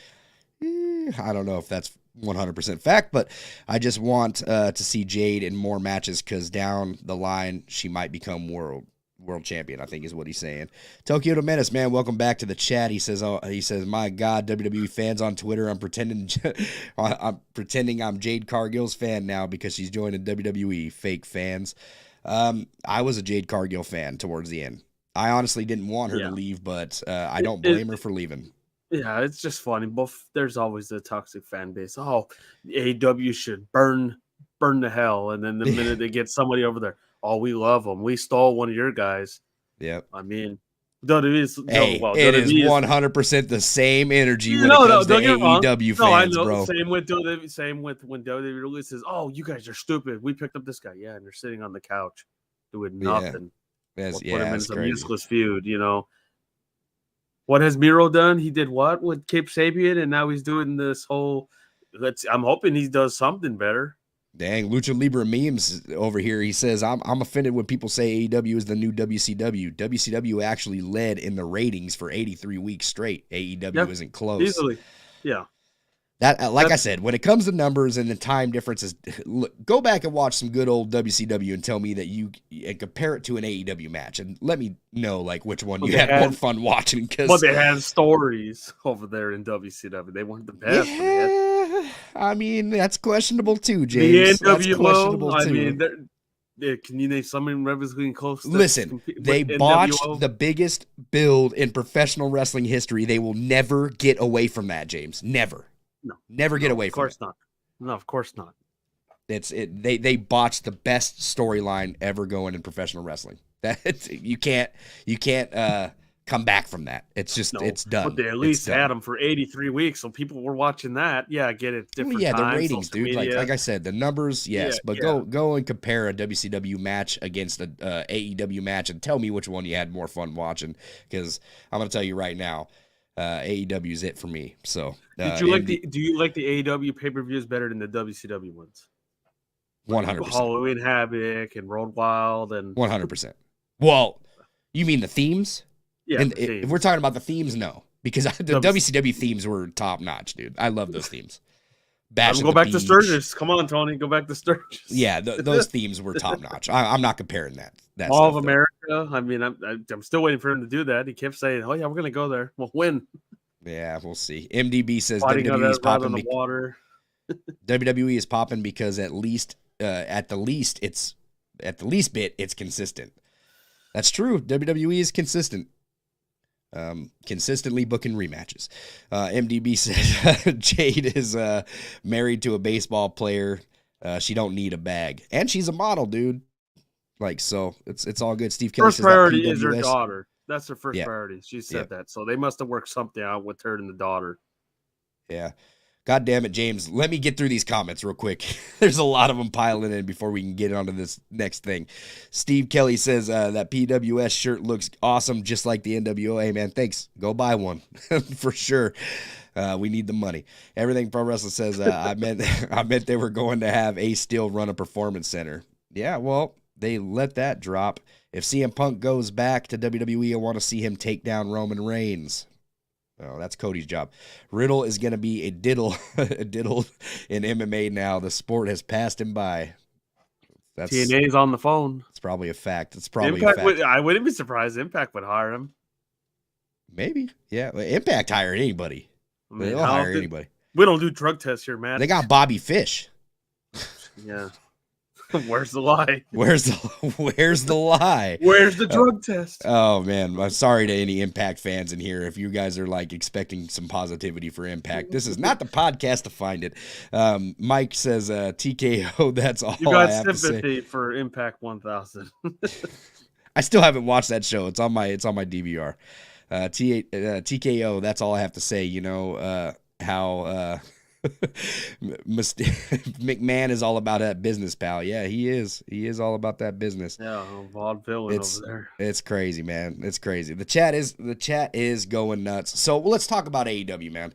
Speaker 1: I don't know if that's 100% fact, but I just want to see Jade in more matches because down the line, she might become world champion, I think is what he's saying. Tokyo to Menace, man, welcome back to the chat. He says, my God, WWE fans on Twitter, I'm pretending I'm Jade Cargill's fan now because she's joining WWE. Fake fans. I was a Jade Cargill fan towards the end. I honestly didn't want her to leave, but I don't blame her for leaving.
Speaker 2: Yeah, it's just funny. There's always the toxic fan base. Oh, AEW should burn to hell, and then the minute they get somebody over there, oh, we love them. We stole one of your guys.
Speaker 1: Yep.
Speaker 2: I mean, WWE is
Speaker 1: it is 100% the same energy when it comes to AEW fans, bro.
Speaker 2: Same with WWE. Same with when WWE releases. Oh, you guys are stupid. We picked up this guy. Yeah, and they're sitting on the couch doing nothing.
Speaker 1: Yeah.
Speaker 2: We'll put him in some useless feud. What has Miro done? He did what with Cape Sabian, and now he's doing this whole. I'm hoping he does something better.
Speaker 1: Dang, Lucha Libre memes over here. He says, I'm offended when people say AEW is the new WCW. WCW actually led in the ratings for 83 weeks straight. AEW isn't close.
Speaker 2: Easily. Yeah.
Speaker 1: I said, when it comes to numbers and the time differences, look, go back and watch some good old WCW and tell me that and compare it to an AEW match and let me know which one you had more fun watching.
Speaker 2: But they had stories over there in WCW. They weren't the best.
Speaker 1: Yeah, I mean that's questionable too, James.
Speaker 2: The NWO. I mean, can you name something relatively close?
Speaker 1: Listen, they botched the biggest build in professional wrestling history. They will never get away from that, James. Never.
Speaker 2: No,
Speaker 1: never get away from it.
Speaker 2: Of course not. No, of course not.
Speaker 1: They botched the best storyline ever going in professional wrestling. That you can't come back from that. It's just it's done.
Speaker 2: But they at least had them for 83 weeks, so people were watching that. Yeah, I get it. Different times,
Speaker 1: the ratings, dude. Like I said, the numbers, yes. But go and compare a WCW match against a AEW match and tell me which one you had more fun watching. Because I'm gonna tell you right now. AEW is it for me. So,
Speaker 2: do you like the AEW pay-per-views better than the WCW ones?
Speaker 1: 100%.
Speaker 2: Halloween Havoc and Road Wild and
Speaker 1: 100%. Well, you mean the themes?
Speaker 2: Yeah.
Speaker 1: And if we're talking about the themes, no, because the WCW themes were top notch, dude. I love those themes.
Speaker 2: Go back to Sturgis. Come on, Tony. Go back to Sturgis.
Speaker 1: Yeah, those themes were top notch. I'm not comparing that.
Speaker 2: All of America. I mean, I'm still waiting for him to do that. He kept saying, "Oh yeah, we're gonna go there. We'll win."
Speaker 1: Yeah, we'll see. MDB says WWE is popping.
Speaker 2: Water.
Speaker 1: WWE is popping because at the least it's consistent. That's true. WWE is consistent. Consistently booking rematches. MDB says Jade is married to a baseball player. She don't need a bag, and she's a model, dude. So it's all good. Steve Kelly
Speaker 2: first
Speaker 1: says
Speaker 2: priority is her daughter. That's her first priority. She said that, so they must have worked something out with her and the daughter.
Speaker 1: Yeah. God damn it, James. Let me get through these comments real quick. There's a lot of them piling in before we can get onto this next thing. Steve Kelly says that PWS shirt looks awesome, just like the NWO. Hey, man, thanks. Go buy one for sure. We need the money. Everything Pro Wrestling says, I meant they were going to have Ace Steel run a performance center. Yeah, well, they let that drop. If CM Punk goes back to WWE, I want to see him take down Roman Reigns. Oh, that's Cody's job. Riddle is going to be a diddle in MMA now. The sport has passed him by.
Speaker 2: TNA's on the phone.
Speaker 1: It's probably a fact.
Speaker 2: I wouldn't be surprised. Impact would hire him.
Speaker 1: Maybe. Yeah. Impact hired anybody. They'll hire anybody.
Speaker 2: We don't do drug tests here, man.
Speaker 1: They got Bobby Fish.
Speaker 2: Yeah. Where's the lie?
Speaker 1: Where's the lie?
Speaker 2: Where's the drug test?
Speaker 1: Oh man, I'm sorry to any Impact fans in here. If you guys are expecting some positivity for Impact, this is not the podcast to find it. Mike says TKO. That's all.
Speaker 2: You got sympathy for Impact 1000.
Speaker 1: I still haven't watched that show. It's on my DVR. TKO. That's all I have to say. You know how McMahon is all about that business, pal. Yeah, he is. He is all about that business.
Speaker 2: Yeah, vaudevillain over there.
Speaker 1: It's crazy, man. It's crazy. The chat is going nuts. So let's talk about AEW, man.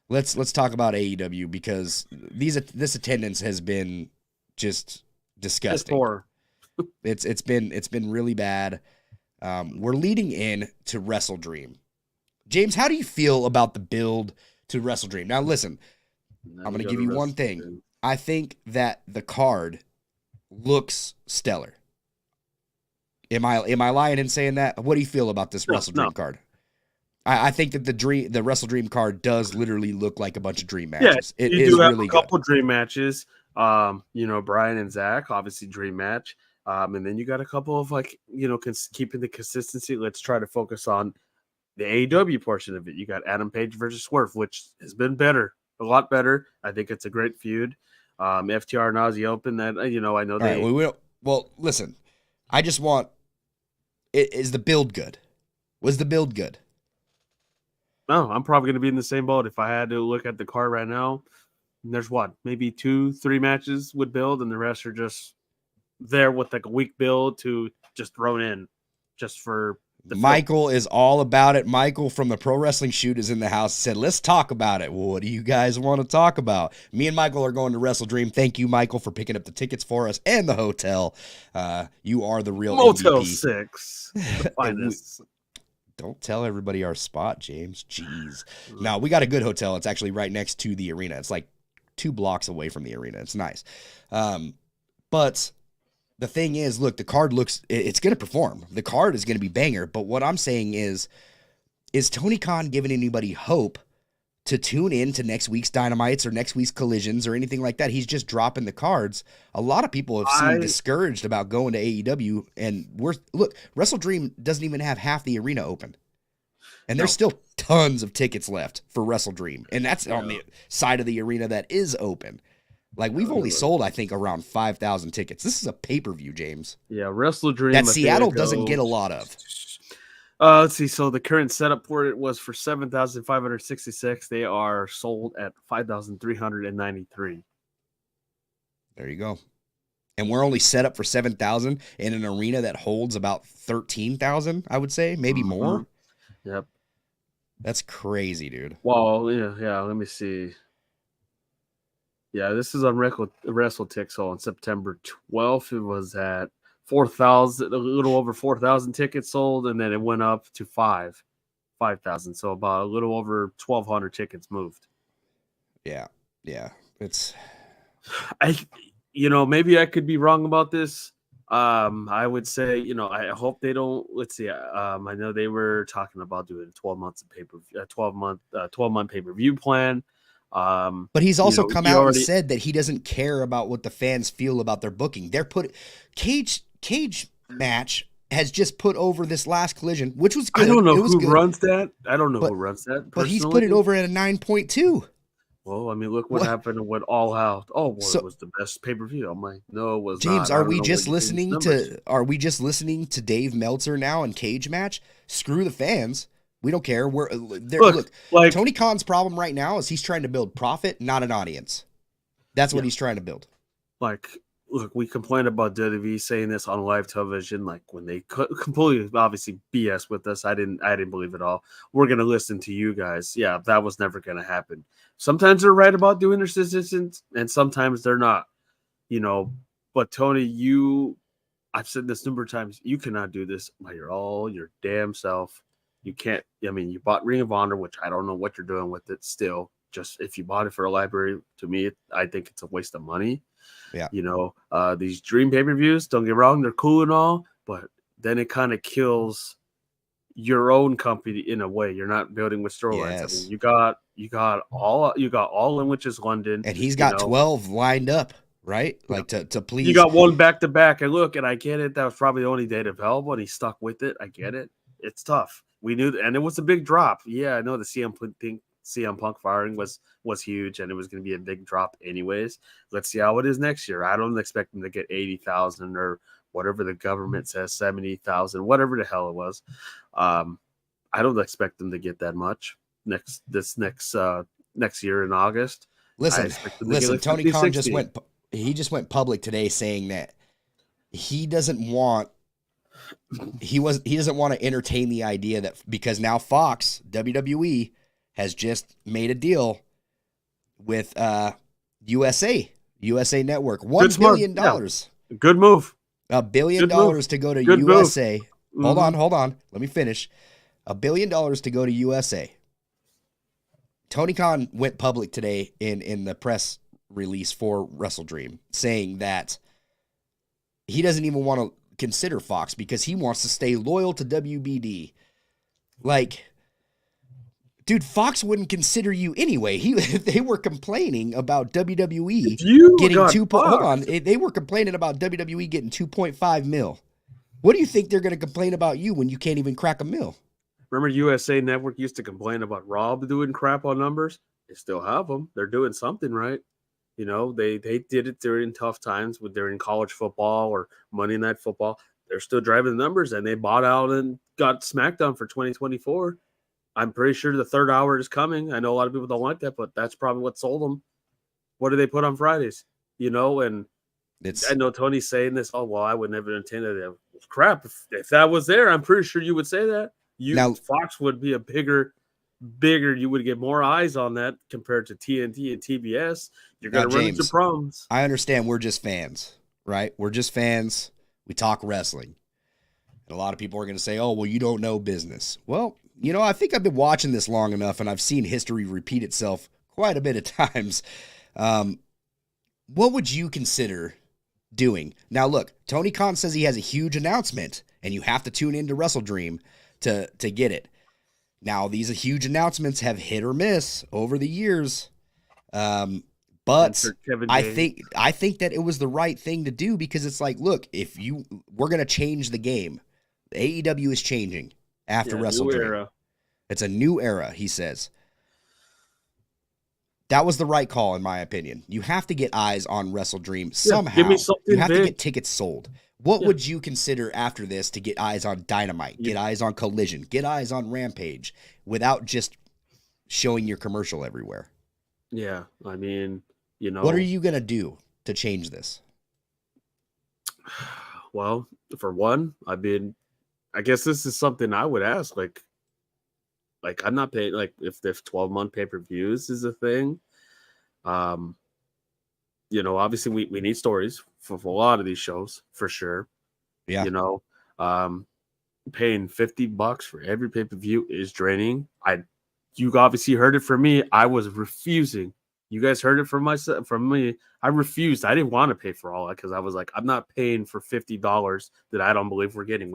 Speaker 1: Let's talk about AEW because this attendance has been just disgusting. It's been really bad. We're leading in to Wrestle Dream. James, how do you feel about the build to Wrestle Dream? Now listen, I'm going to give you one thing. I think that the card looks stellar. Am I lying in saying that? What do you feel about this Wrestle Dream card? I think that the Wrestle Dream card does literally look like a bunch of dream matches.
Speaker 2: Yeah,
Speaker 1: it is really good.
Speaker 2: A couple dream matches. Brian and Zach, obviously dream match. And then you got a couple of keeping the consistency. Let's try to focus on the AEW portion of it. You got Adam Page versus Swerve, which has been better, a lot better. I think it's a great feud. FTR and Aussie Open. That I know they.
Speaker 1: Right, well, listen. I just want. Is the build good? Was the build good?
Speaker 2: No, I'm probably going to be in the same boat. If I had to look at the card right now, there's maybe 2-3 matches would build, and the rest are just there with like a weak build to just thrown in just for the
Speaker 1: Michael is all about it. Michael from the Pro Wrestling Shoot is in the house. Said, let's talk about it. Well, what do you guys want to talk about? Me and Michael are going to Wrestle Dream. Thank you, Michael, for picking up the tickets for us and the hotel. You are the real
Speaker 2: Motel
Speaker 1: MVP.
Speaker 2: 6. The finest.
Speaker 1: Don't tell everybody our spot, James. Jeez. No, we got a good hotel. It's actually right next to the arena. It's like 2 blocks away from the arena. It's nice. But the thing is, look, the card it's going to perform. The card is going to be banger. But what I'm saying is Tony Khan giving anybody hope to tune in to next week's Dynamites or next week's Collisions or anything like that? He's just dropping the cards. A lot of people have seemed discouraged about going to AEW. And Wrestle Dream doesn't even have half the arena open. And there's still tons of tickets left for Wrestle Dream. And that's on the side of the arena that is open. Like, we've only sold, I think, around 5,000 tickets. This is a pay-per-view, James.
Speaker 2: Yeah, Wrestle Dream.
Speaker 1: That Seattle doesn't get a lot of.
Speaker 2: Let's see. So the current setup for it was for 7,566. They are sold at 5,393.
Speaker 1: There you go. And we're only set up for 7,000 in an arena that holds about 13,000, I would say, maybe more.
Speaker 2: Yep.
Speaker 1: That's crazy, dude.
Speaker 2: Well, yeah. Let me see. Yeah, this is on WrestleTix. So on September 12th, it was at 4,000, a little over 4,000 tickets sold, and then it went up to 5,000. So about a little over 1,200 tickets moved.
Speaker 1: Yeah. It's,
Speaker 2: maybe I could be wrong about this. I would say, I hope they don't. Let's see. I know they were talking about doing 12 months of 12-month pay-per-view plan.
Speaker 1: But he's also come out and said that he doesn't care about what the fans feel about their booking. Cage match has just put over this last Collision, which was good.
Speaker 2: I don't know who runs that.
Speaker 1: But he's put it over at a 9.2.
Speaker 2: Well, I mean, look what happened with All Out. Oh, boy, it was the best pay-per-view. I'm like, no, it was
Speaker 1: James,
Speaker 2: not.
Speaker 1: are we just listening to Dave Meltzer now in Cage Match? Screw the fans. We don't care. Look, Tony Khan's problem right now is he's trying to build profit, not an audience. That's what he's trying to build.
Speaker 2: Look, we complained about WWE saying this on live television, like when they completely, obviously, BS with us. I didn't believe it all. We're gonna listen to you guys. Yeah, that was never gonna happen. Sometimes they're right about doing their citizens, and sometimes they're not. But Tony, I've said this a number of times. You cannot do this by your damn self. You can't. I mean, you bought Ring of Honor, which I don't know what you're doing with it. Still, just if you bought it for a library, to me, I think it's a waste of money.
Speaker 1: Yeah.
Speaker 2: These Dream pay-per-views, don't get me wrong, they're cool and all, but then it kind of kills your own company in a way. You're not building with storylines.
Speaker 1: Yes.
Speaker 2: I mean, you got all in, which is London,
Speaker 1: and he's got 12 lined up, right? Like to please.
Speaker 2: You got one back to back, and look, and I get it. That was probably the only date available, and he stuck with it. I get it. It's tough. We knew, and it was a big drop. Yeah, I know the CM Punk firing was huge, and it was going to be a big drop anyways. Let's see how it is next year. I don't expect them to get 80,000 or whatever the government says, 70,000, whatever the hell it was. I don't expect them to get that much next year in August. I
Speaker 1: Listen,
Speaker 2: expect them to get
Speaker 1: listen.
Speaker 2: like
Speaker 1: Tony
Speaker 2: 50,
Speaker 1: Khan
Speaker 2: 60.
Speaker 1: he just went public today saying that he doesn't want he doesn't want to entertain the idea that because now Fox WWE has just made a deal with USA Network,
Speaker 2: Good
Speaker 1: $1
Speaker 2: smart.
Speaker 1: billion,
Speaker 2: Yeah. Good move.
Speaker 1: $1 billion
Speaker 2: Good move.
Speaker 1: to go to
Speaker 2: Good move.
Speaker 1: USA.
Speaker 2: Mhm.
Speaker 1: Hold on, let me finish. $1 billion to go to USA. Tony Khan went public today in the press release for WrestleDream saying that he doesn't even want to consider Fox because he wants to stay loyal to WBD. Like, dude, Fox wouldn't consider you anyway. They were complaining about WWE
Speaker 2: If you
Speaker 1: getting
Speaker 2: got
Speaker 1: hold on.
Speaker 2: Fox,
Speaker 1: They were complaining about WWE getting 2.5 mil. What do you think they're going to complain about you when you can't even crack a mil?
Speaker 2: remember USA Network used to complain about Rob doing crap on numbers? They still have them. They're doing something right. You know, they did it during tough times with during college football or Monday Night Football. They're still driving the numbers, and they bought out and got Smackdown for 2024. I'm pretty sure the third hour is coming. I know a lot of people don't like that, but that's probably what sold them. What do they put on Fridays? You know, and I
Speaker 1: It's
Speaker 2: know Tony's saying this. Oh well, I would never intended it. Crap! If that was there, I'm pretty sure you would say that.
Speaker 1: now
Speaker 2: Fox would be a bigger. You would get more eyes on that compared to TNT and TBS. You're
Speaker 1: now
Speaker 2: gonna run into
Speaker 1: James,
Speaker 2: problems.
Speaker 1: I understand we're just fans, right? We're just fans. We talk wrestling. And a lot of people are going to say, "Oh, well, you don't know business." Well, I think I've been watching this long enough and I've seen history repeat itself quite a bit of times. What would you consider doing? Now, look, Tony Khan says he has a huge announcement, and you have to tune into WrestleDream to get it. Now, these huge announcements have hit or miss over the years, but I think that it was the right thing to do because it's like, look, we're gonna change the game. The AEW is changing after WrestleDream. It's a new era, he says. That was the right call, in my opinion. You have to get eyes on WrestleDream somehow.
Speaker 2: Give me something
Speaker 1: you have
Speaker 2: big.
Speaker 1: to get tickets sold. What would you consider after this to get eyes on Dynamite, get eyes on Collision, get eyes on Rampage, without just showing your commercial everywhere?
Speaker 2: Yeah, I mean,
Speaker 1: What are you going to do to change this?
Speaker 2: Well, for one, I guess this is something I would ask. Like I'm not paying. Like if 12-month pay-per-views is a thing, obviously we need stories for a lot of these shows for sure.
Speaker 1: Yeah.
Speaker 2: Paying $50 for every pay-per-view is draining. You obviously heard it from me. I was refusing. You guys heard it from me. I refused. I didn't want to pay for all that because I was like, I'm not paying for $50 that I don't believe we're getting,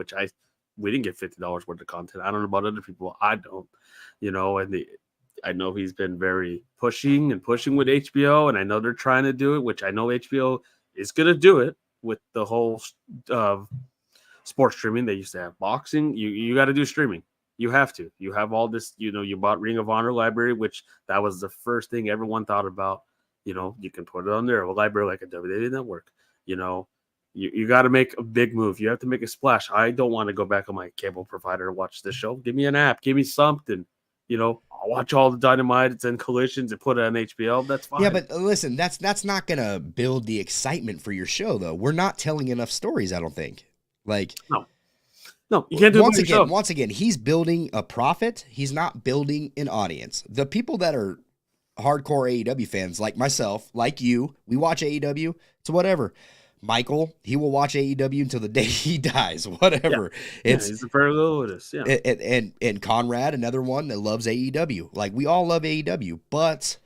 Speaker 2: we didn't get $50 worth of content. I don't know about other people. I don't, I know he's been very pushing with HBO, and I know they're trying to do it, which I know HBO is going to do it with the whole sports streaming. They used to have boxing. You got to do streaming. You have to. You have all this, you bought Ring of Honor library, which that was the first thing everyone thought about. You can put it on there, a library like a WWE network. You got to make a big move. You have to make a splash. I don't want to go back on my cable provider and watch this show. Give me an app. Give me something. I'll watch all the Dynamites and Collisions and put it on HBO. That's fine.
Speaker 1: Yeah, but listen, that's not going to build the excitement for your show, though. We're not telling enough stories, I don't think.
Speaker 2: No, you can't do it
Speaker 1: once again, he's building a profit. He's not building an audience. The people that are hardcore AEW fans, like myself, like you, we watch AEW. It's whatever. Michael, he will watch AEW until the day he dies. Whatever.
Speaker 2: He's a very Lotus. Yeah.
Speaker 1: And Conrad, another one that loves AEW. Like, we all love AEW, but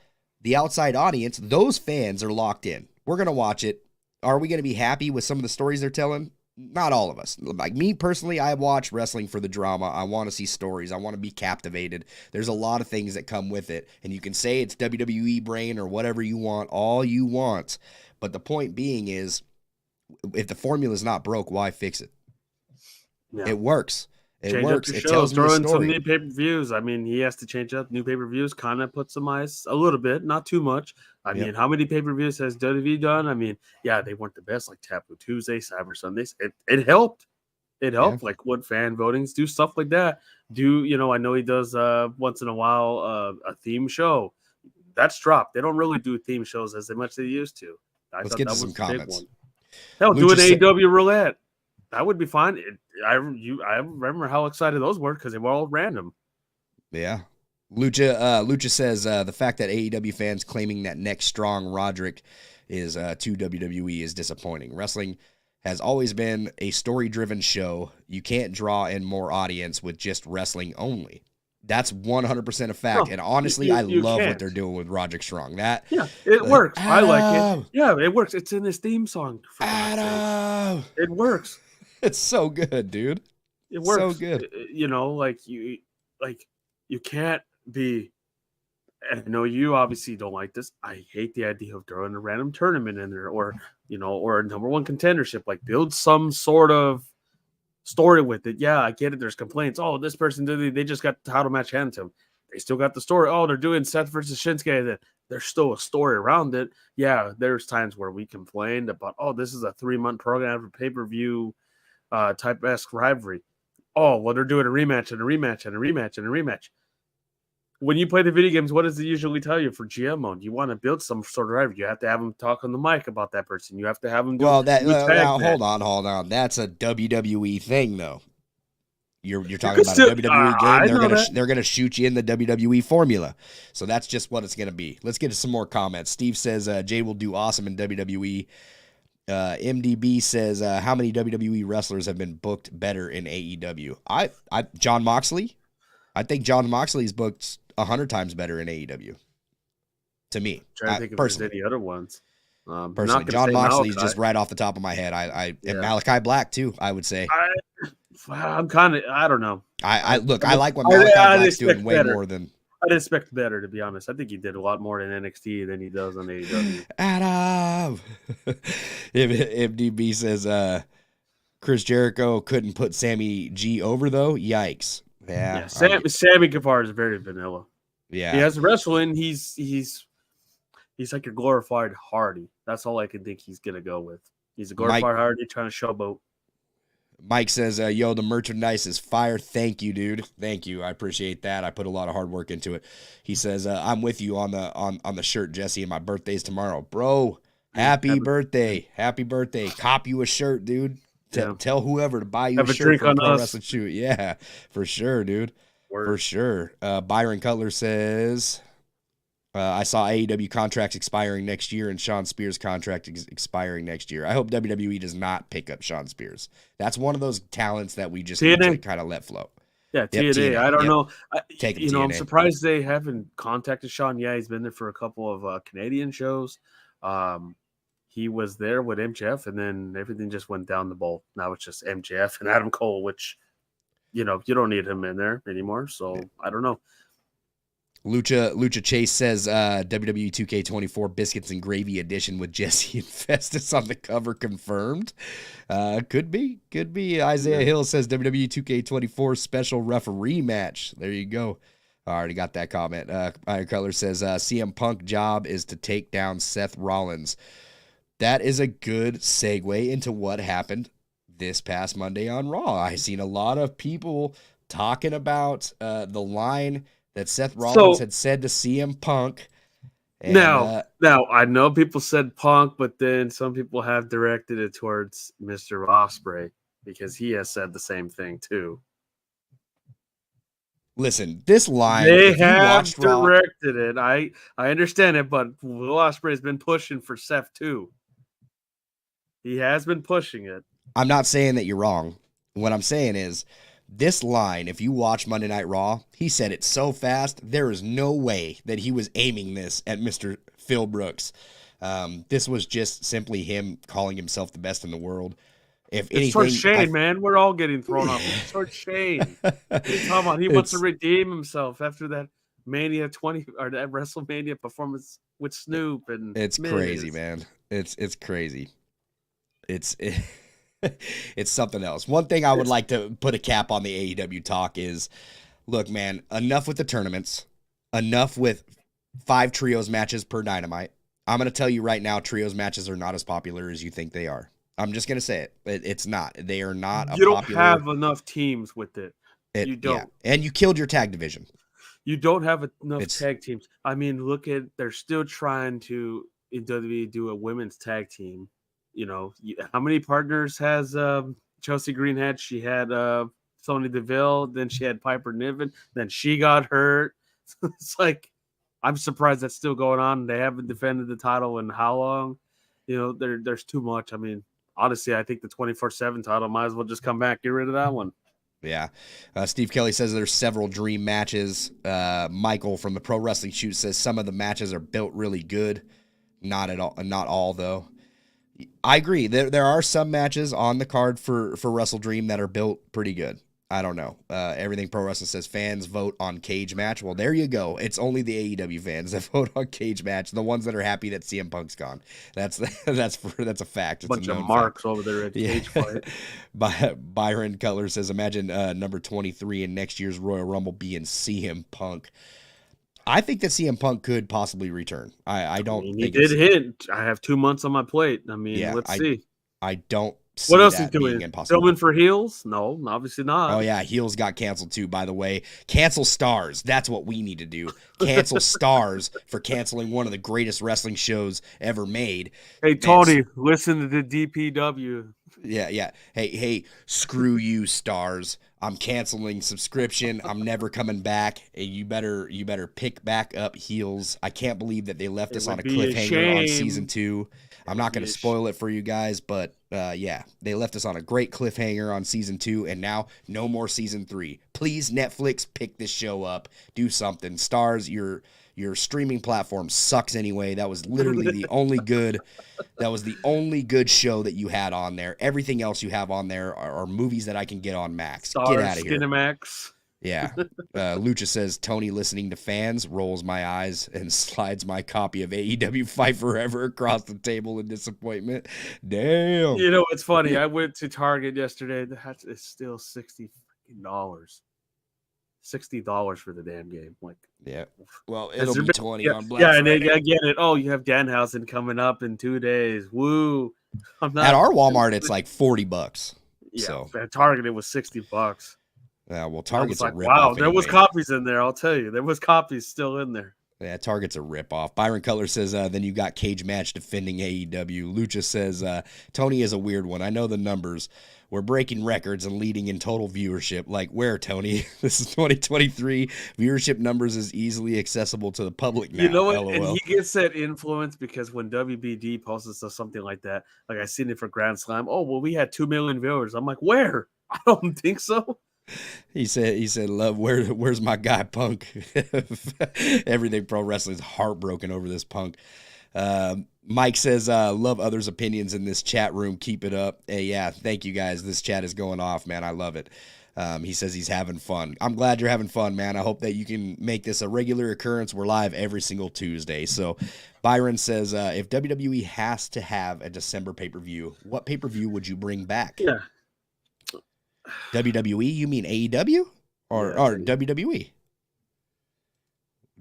Speaker 1: the outside audience, those fans are locked in. We're gonna watch it. Are we gonna be happy with some of the stories they're telling? Not all of us. Like me personally, I watch wrestling for the drama. I want to see stories. I want to be captivated. There's a lot of things that come with it. And you can say it's WWE brain or whatever you want, all you want. But the point being is, if the formula is not broke, why fix it? Yeah. It works. It works. It tells me a story.
Speaker 2: Some new pay-per-views. I mean, he has to change up new pay-per-views. Kind of put some eyes a little bit, not too much. I mean, how many pay-per-views has WWE done? I mean, yeah, they weren't the best, like Taboo Tuesday, Cyber Sundays. It helped. It helped. Like what fan votings, do stuff like that. I know he does once in a while a theme show. that's dropped. They don't really do theme shows as much as they used to.
Speaker 1: Let's get to some comments.
Speaker 2: Hell, do an AEW roulette. That would be fine. I remember how excited those were because they were all random.
Speaker 1: Yeah. Lucha says the fact that AEW fans claiming that next strong Roderick is to WWE is disappointing. Wrestling has always been a story-driven show. You can't draw in more audience with just wrestling only. That's 100% a fact. No, and honestly, I love what they're doing with Roderick Strong.
Speaker 2: It works. I like it. Yeah, it works. It's in his theme song. It works.
Speaker 1: It's so good, dude.
Speaker 2: It works.
Speaker 1: So good.
Speaker 2: You can't be. I know you obviously don't like this. I hate the idea of throwing a random tournament in there, or a number one contendership. Like, build some sort of story with it. Yeah, I get it. There's complaints. Oh, this person they just got the title match handed to them. They still got the story. Oh, they're doing Seth versus Shinsuke. There's still a story around it. Yeah, there's times where we complained about, oh, this is a 3-month program for pay-per-view type-esque rivalry. Oh, well, they're doing a rematch and a rematch and a rematch and a rematch. When you play the video games, what does it usually tell you for GM mode? You want to build some sort of rivalry. You have to have them talk on the mic about that person. You have to have them do
Speaker 1: hold on. That's a WWE thing, though. You're talking about a WWE game. They're gonna shoot you in the WWE formula. So that's just what it's gonna be. Let's get to some more comments. Steve says Jade will do awesome in WWE. MDB says how many WWE wrestlers have been booked better in AEW? John Moxley. I think John Moxley's booked 100 times better in AEW. To me,
Speaker 2: I'm trying to think if there's any other ones.
Speaker 1: Personally, John Moxley's just right off the top of my head. And Malachi Black too. I would say.
Speaker 2: I'm kind of. I don't know.
Speaker 1: I like what Malachi Black's doing way more than.
Speaker 2: I'd expect better, to be honest. I think he did a lot more in NXT than he does on AEW.
Speaker 1: Adam. MDB says Chris Jericho couldn't put Sammy G over though. Yikes. Yeah.
Speaker 2: Sammy Guevara is very vanilla.
Speaker 1: Yeah.
Speaker 2: He has wrestling. He's like a glorified Hardy. That's all I can think he's gonna go with. He's a glorified Hardy trying to showboat.
Speaker 1: Mike says, yo, the merchandise is fire. Thank you, dude. Thank you. I appreciate that. I put a lot of hard work into it. He says, I'm with you on the shirt, Jesse, and my birthday's tomorrow. Bro, happy birthday. Happy birthday. Cop you a shirt, dude. Tell whoever to buy you a shirt for a pro wrestling shoot. Yeah, for sure, dude. For sure. Byron Cutler says, I saw AEW contracts expiring next year and Sean Spears' contract expiring next year. I hope WWE does not pick up Sean Spears. That's one of those talents that we just need to kind of let float.
Speaker 2: Yeah, TNA. I don't know. I'm surprised they haven't contacted Sean. Yeah, he's been there for a couple of Canadian shows. He was there with MJF, and then everything just went down the bowl. Now it's just MJF and Adam Cole, which, you don't need him in there anymore. So I don't know.
Speaker 1: Lucha Chase says WWE 2K24 Biscuits and Gravy edition with Jesse and Festus on the cover confirmed. Could be. Isaiah Hill says WWE 2K24 special referee match. There you go. I already got that comment. Iron Cutler says CM Punk job is to take down Seth Rollins. That is a good segue into what happened this past Monday on Raw. I've seen a lot of people talking about the line that Seth Rollins had said to CM Punk. And,
Speaker 2: now, I know people said Punk, but then some people have directed it towards Mr. Ospreay because he has said the same thing too.
Speaker 1: Listen, this line,
Speaker 2: they have directed it. I understand it, but Will Ospreay has been pushing for Seth too. He has been pushing it.
Speaker 1: I'm not saying that you're wrong. What I'm saying is, this line, if you watch Monday Night Raw, he said it so fast, there is no way that he was aiming this at Mr. Phil Brooks. This was just simply him calling himself the best in the world.
Speaker 2: It's towards Shane, man. We're all getting thrown off. It's towards Shane. Come on, he wants to redeem himself after that Mania 20 or that WrestleMania performance with Snoop and
Speaker 1: it's crazy, man. It's crazy. It's something else. One thing I would like to put a cap on the AEW talk is, look, man, enough with the tournaments, enough with 5 trios matches per Dynamite. I'm going to tell you right now, trios matches are not as popular as you think they are. I'm just going to say it. It's not. They are not.
Speaker 2: You don't have enough teams with it. You don't.
Speaker 1: Yeah. And you killed your tag division.
Speaker 2: You don't have enough
Speaker 1: It's
Speaker 2: tag teams. I mean, look at they're still trying to in WWE do a women's tag team. You know, how many partners has Chelsea Green had? She had Sonya Deville, then she had Piper Niven, then she got hurt. It's like I'm surprised that's still going on. They haven't defended the title in how long? You know, there's too much. I mean, honestly, I think the 24/7 title might as well just come back, get rid of that one.
Speaker 1: Yeah. Steve Kelly says there's several dream matches. Michael from the Pro Wrestling Shoot says some of the matches are built really good. Not at all. Not all, though. I agree. There are some matches on the card for Wrestle Dream that are built pretty good. I don't know. Everything Pro Wrestling says fans vote on cage match. Well, there you go. It's only the AEW fans that vote on cage match. The ones that are happy that CM Punk's gone. That's a fact. It's
Speaker 2: Bunch
Speaker 1: a
Speaker 2: of
Speaker 1: known
Speaker 2: marks
Speaker 1: fact.
Speaker 2: over there at cage fight.
Speaker 1: Byron Cutler says, imagine number 23 in next year's Royal Rumble being CM Punk. I think that CM Punk could possibly return. I don't think
Speaker 2: he did hint. I have 2 months on my plate. I mean,
Speaker 1: Yeah,
Speaker 2: let's see.
Speaker 1: I don't see
Speaker 2: What else
Speaker 1: that
Speaker 2: he's doing?
Speaker 1: being impossible.
Speaker 2: Filming for heels? No, obviously not.
Speaker 1: Oh, yeah, Heels got canceled too, by the way. Cancel Stars. That's what we need to do. Cancel Stars for canceling one of the greatest wrestling shows ever made.
Speaker 2: Hey, Tony, listen to the DPW.
Speaker 1: Yeah. Hey, screw you, Stars. I'm canceling subscription. I'm never coming back. You better pick back up Heels. I can't believe that they left us on a cliffhanger on season 2. I'm not going to spoil it for you guys, but yeah, they left us on a great cliffhanger on season 2, and now no more season 3. Please, Netflix, pick this show up. Do something. Stars, your streaming platform sucks anyway. That was literally the only good. That was the only good show that you had on there. Everything else you have on there are movies that I can get on Max.
Speaker 2: Stars,
Speaker 1: get out of here.
Speaker 2: Skinemax.
Speaker 1: Yeah. Lucha says, Tony listening to fans, rolls my eyes, and slides my copy of AEW Fight Forever across the table in disappointment. Damn.
Speaker 2: You know, it's funny. I went to Target yesterday. It's still $60. $60 for the damn game. Like,
Speaker 1: yeah. Well, it'll be 20 on Black
Speaker 2: Friday.
Speaker 1: Friday.
Speaker 2: Yeah, I get it. Oh, you have Danhausen coming up in 2 days. Woo.
Speaker 1: At our Walmart, it's like $40.
Speaker 2: Yeah,
Speaker 1: so
Speaker 2: at Target, it was $60.
Speaker 1: Well, Target's
Speaker 2: like,
Speaker 1: a ripoff.
Speaker 2: wow, there was
Speaker 1: anyway.
Speaker 2: copies in there. I'll tell you, there was copies still in there.
Speaker 1: Yeah, Target's a ripoff. Byron Cutler says, then you got Cage Match defending AEW. Lucha says, Tony is a weird one. I know the numbers. We're breaking records and leading in total viewership. Like, where, Tony? This is 2023. Viewership numbers is easily accessible to the public now.
Speaker 2: You know what?
Speaker 1: LOL.
Speaker 2: And he gets that influence because when WBD posts something like that, like I seen it for Grand Slam. Oh, well, we had 2 million viewers. I'm like, where? I don't think so.
Speaker 1: He said, love, where's my guy Punk? Everything pro wrestling is heartbroken over this Punk. Mike says, love others' opinions in this chat room. Keep it up. Hey, yeah, thank you guys. This chat is going off, man. I love it. He says he's having fun. I'm glad you're having fun, man. I hope that you can make this a regular occurrence. We're live every single Tuesday. So Byron says, if WWE has to have a December pay-per-view, what pay-per-view would you bring back?
Speaker 2: Yeah.
Speaker 1: WWE? You mean AEW or WWE?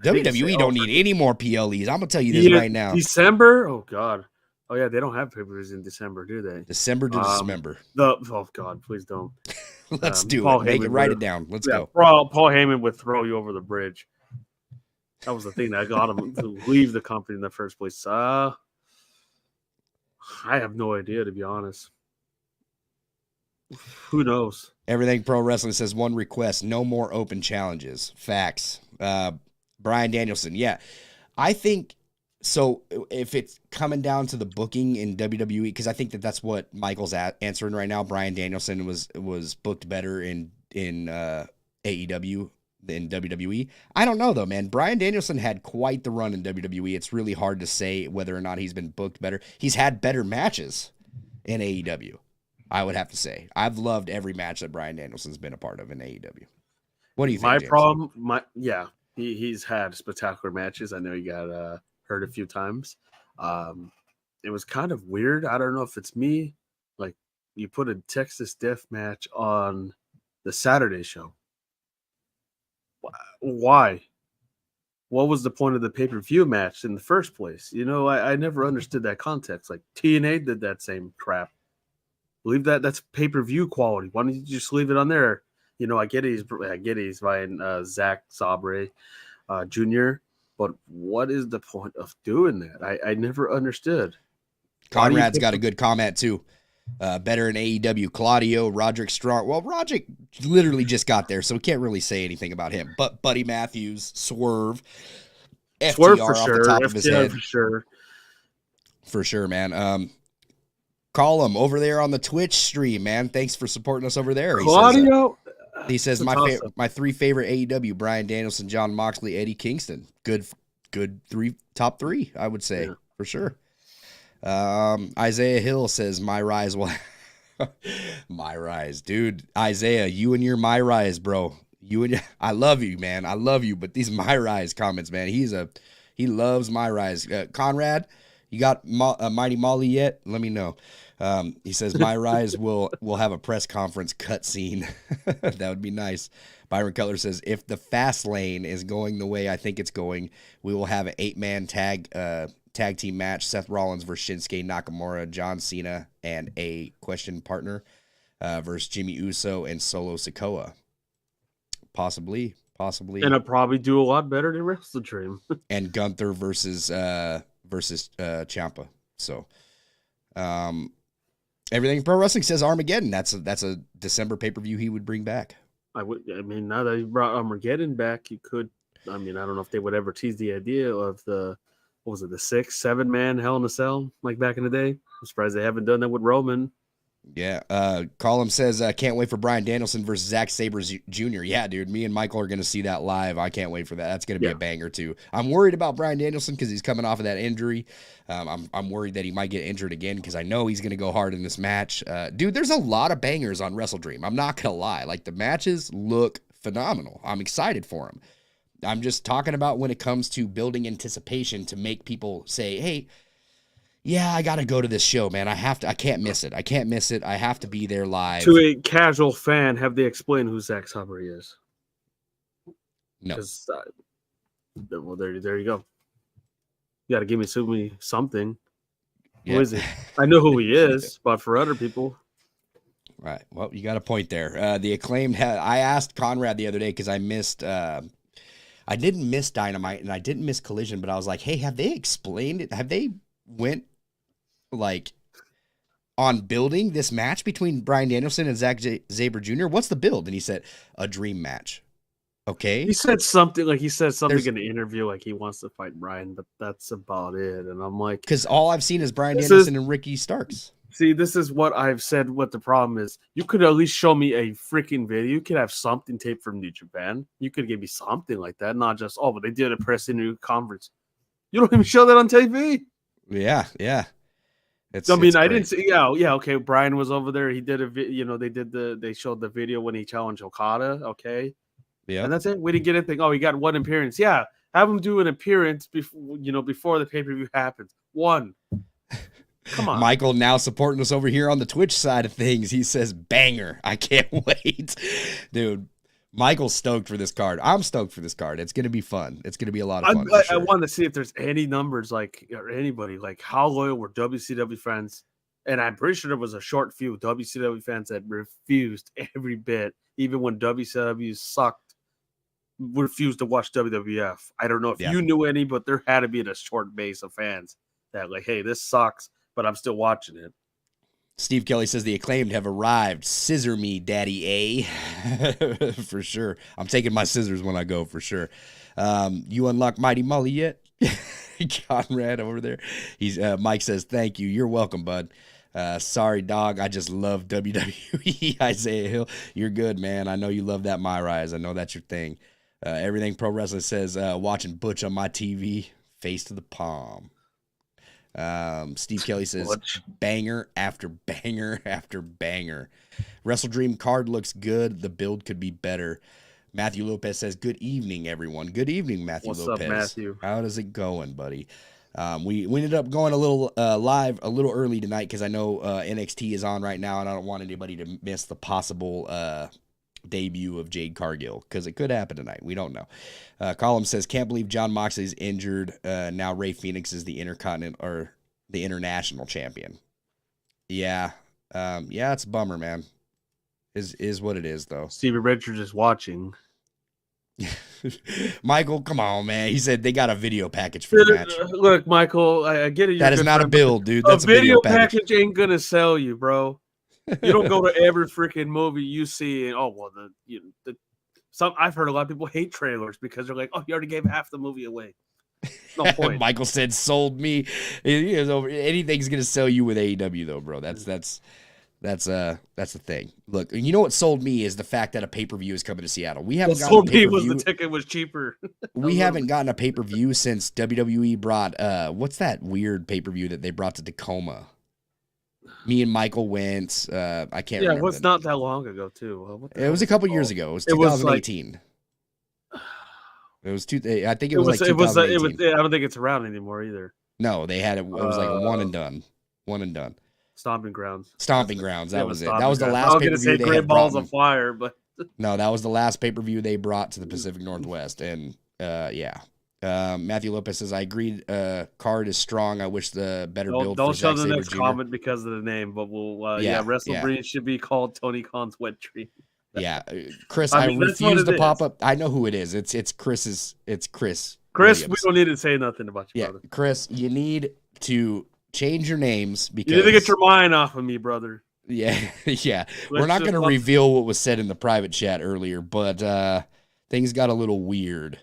Speaker 1: WWE don't need any more PLEs. I'm gonna tell you this right now.
Speaker 2: December? Oh God. Oh yeah, they don't have pay-per-views in December, do they?
Speaker 1: December to December.
Speaker 2: Oh God, please don't.
Speaker 1: Let's do
Speaker 2: Paul
Speaker 1: it. Make it.
Speaker 2: Heyman
Speaker 1: Write it down. Let's go.
Speaker 2: Paul Heyman would throw you over the bridge. That was the thing that got him to leave the company in the first place. I have no idea, to be honest. Who knows?
Speaker 1: Everything Pro Wrestling says one request: no more open challenges. Facts. Brian Danielson. Yeah, I think so. If it's coming down to the booking in WWE, because I think that's what Michael's answering right now. Brian Danielson was booked better in AEW than WWE. I don't know though, man. Brian Danielson had quite the run in WWE. It's really hard to say whether or not he's been booked better. He's had better matches in AEW. I would have to say. I've loved every match that Brian Danielson's been a part of in AEW. What do you think,
Speaker 2: My
Speaker 1: James?
Speaker 2: problem, he's had spectacular matches. I know he got hurt a few times. It was kind of weird. I don't know if it's me. Like, you put a Texas Death Match on the Saturday show. Why? What was the point of the pay-per-view match in the first place? You know, I never understood that context. Like, TNA did that same crap. Leave that's pay-per-view quality. Why don't you just leave it on there? I get he's buying Zach Sabre Jr., but what is the point of doing that? I never understood.
Speaker 1: Conrad's got a good comment too. Better in AEW, Claudio, Roderick Strong. Well, Roderick literally just got there, so we can't really say anything about him. But Buddy Matthews, Swerve, FTR
Speaker 2: for
Speaker 1: off
Speaker 2: sure.
Speaker 1: the top of his head.
Speaker 2: For sure.
Speaker 1: For sure, man. Call him over there on the Twitch stream, man. Thanks for supporting us over there.
Speaker 2: Claudio.
Speaker 1: He says my three favorite AEW: Bryan Danielson, Jon Moxley, Eddie Kingston. Good top three, I would say, for sure. Isaiah Hill says my rise will my rise, dude. Isaiah, you and your my rise, bro. I love you, man. I love you, but these my rise comments, man. He loves my rise. Conrad, you got Mighty Molly yet? Let me know. He says my rise will have a press conference cutscene. That would be nice. Byron Cutler says if the fast lane is going the way I think it's going, we will have an 8-man tag team match: Seth Rollins versus Shinsuke Nakamura, John Cena, and a question partner versus Jimmy Uso and Solo Sikoa. Possibly.
Speaker 2: And I'll probably do a lot better than Wrestle Dream.
Speaker 1: And Gunther versus Ciampa. So, everything Pro Wrestling says Armageddon. That's a December pay-per-view he would bring back.
Speaker 2: Now that he brought Armageddon back, you could. I don't know if they would ever tease the idea of the 6-7-man Hell in a Cell like back in the day. I'm surprised they haven't done that with Roman.
Speaker 1: Yeah. Column says can't wait for Bryan Danielson versus Zack Sabre Jr. Yeah, dude. Me and Michael are going to see that live. I can't wait for that. That's going to be a banger too. I'm worried about Bryan Danielson because he's coming off of that injury. I'm worried that he might get injured again because I know he's going to go hard in this match. Dude, there's a lot of bangers on Wrestle Dream. I'm not going to lie. Like, the matches look phenomenal. I'm excited for them. I'm just talking about when it comes to building anticipation to make people say, hey, yeah, I got to go to this show, man. I can't miss it. I have to be there live.
Speaker 2: To a casual fan, have they explained who Zack Sabre is?
Speaker 1: No.
Speaker 2: Well, there you go. You got to give me something.
Speaker 1: Yeah.
Speaker 2: Who is he? I know who he is, but for other people.
Speaker 1: Right. Well, you got a point there. The Acclaimed, I asked Conrad the other day because I missed... I didn't miss Dynamite and I didn't miss Collision, but I was like, hey, have they explained it? Have they went on building this match between Bryan Danielson and Zack Sabre Jr.? What's the build? And he said, a dream match. Okay.
Speaker 2: He said something in the interview, like he wants to fight Bryan, but that's about it. And I'm like,
Speaker 1: because all I've seen is Bryan Danielson and Ricky Starks.
Speaker 2: See, this is what I've said. What the problem is, you could at least show me a freaking video. You could have something taped from New Japan. You could give me something like that, not just but they did a press interview conference. You don't even show that on TV.
Speaker 1: Yeah.
Speaker 2: I didn't see. Yeah. Okay. Bryan was over there. He did they showed the video when he challenged Okada. Okay.
Speaker 1: Yeah.
Speaker 2: And that's it. We didn't get anything. Oh, he got one appearance. Yeah. Have him do an appearance before the pay-per-view happens. One. Come on.
Speaker 1: Michael now supporting us over here on the Twitch side of things. He says, banger. I can't wait. Dude, Michael's stoked for this card. I'm stoked for this card. It's going to be fun. It's going to be a lot of fun.
Speaker 2: I want to see if there's any numbers or anybody, how loyal were WCW fans. And I'm pretty sure there was a short few WCW fans that refused every bit, even when WCW sucked, refused to watch WWF. I don't know if you knew any, but there had to be a short base of fans that hey, this sucks, but I'm still watching it.
Speaker 1: Steve Kelly says the Acclaimed have arrived. Scissor me, Daddy A. For sure. I'm taking my scissors when I go, for sure. You unlock Mighty Molly yet? Conrad over there. Mike says, thank you. You're welcome, bud. Sorry, dog. I just love WWE. Isaiah Hill. You're good, man. I know you love that My Rise. I know that's your thing. Everything Pro Wrestling says, watching Butch on my TV. Face to the palm. Steve Kelly says banger after banger after banger. Wrestle Dream card looks good. The build could be better. Matthew Lopez says, good evening, everyone. Good evening, Matthew Lopez.
Speaker 2: What's up, Matthew?
Speaker 1: How does it going, buddy? We ended up going a little live a little early tonight because I know NXT is on right now and I don't want anybody to miss the possible debut of Jade Cargill because it could happen tonight. We don't know. Column says, can't believe Jon Moxley's injured. Now Rey Fenix is the the international champion. Yeah. It's a bummer, man. Is what it is, though.
Speaker 2: Stevie Richards is watching.
Speaker 1: Michael, come on, man. He said they got a video package for the match.
Speaker 2: Look, Michael, I get it.
Speaker 1: That is not a build, dude. That's
Speaker 2: a video package ain't gonna sell you, bro. You don't go to every freaking movie you see and I've heard a lot of people hate trailers because they're like, oh, you already gave half the movie away. No point.
Speaker 1: Michael said, "Sold me." Anything's gonna sell you with AEW, though, bro. That's the thing. Look, you know what sold me is the fact that a pay-per-view is coming to Seattle. We haven't gotten a pay-per-view.
Speaker 2: Was the ticket was cheaper.
Speaker 1: We haven't gotten a pay-per-view since WWE brought what's that weird pay-per-view that they brought to Tacoma? Me and Michael went. I can't remember.
Speaker 2: Yeah, it was not that long ago, too.
Speaker 1: It was a couple years ago. It was 2018. It was I think it was like 2018.
Speaker 2: I don't think it's around anymore either.
Speaker 1: No, they had it. It was like one and done. One and done.
Speaker 2: Stomping Grounds.
Speaker 1: That was it. That was the last pay-per-view they had
Speaker 2: Balls of Fire, but
Speaker 1: no, that was the last pay-per-view they brought to the Pacific Northwest, and yeah. Matthew Lopez says, I agreed. Card is strong. I wish the better build.
Speaker 2: Don't
Speaker 1: for
Speaker 2: show
Speaker 1: Zack
Speaker 2: the next
Speaker 1: Jr.
Speaker 2: comment because of the name, but we'll WrestleBreed should be called Tony Khan's Wet Dream.
Speaker 1: Yeah, Chris, I refuse to pop up. I know who it is. It's Chris's. It's Chris.
Speaker 2: Chris, we don't need to say nothing about you, brother.
Speaker 1: Chris, you need to change your names because
Speaker 2: you need to get your mind off of me, brother.
Speaker 1: Yeah, yeah. We're not going to reveal what was said in the private chat earlier, but things got a little weird.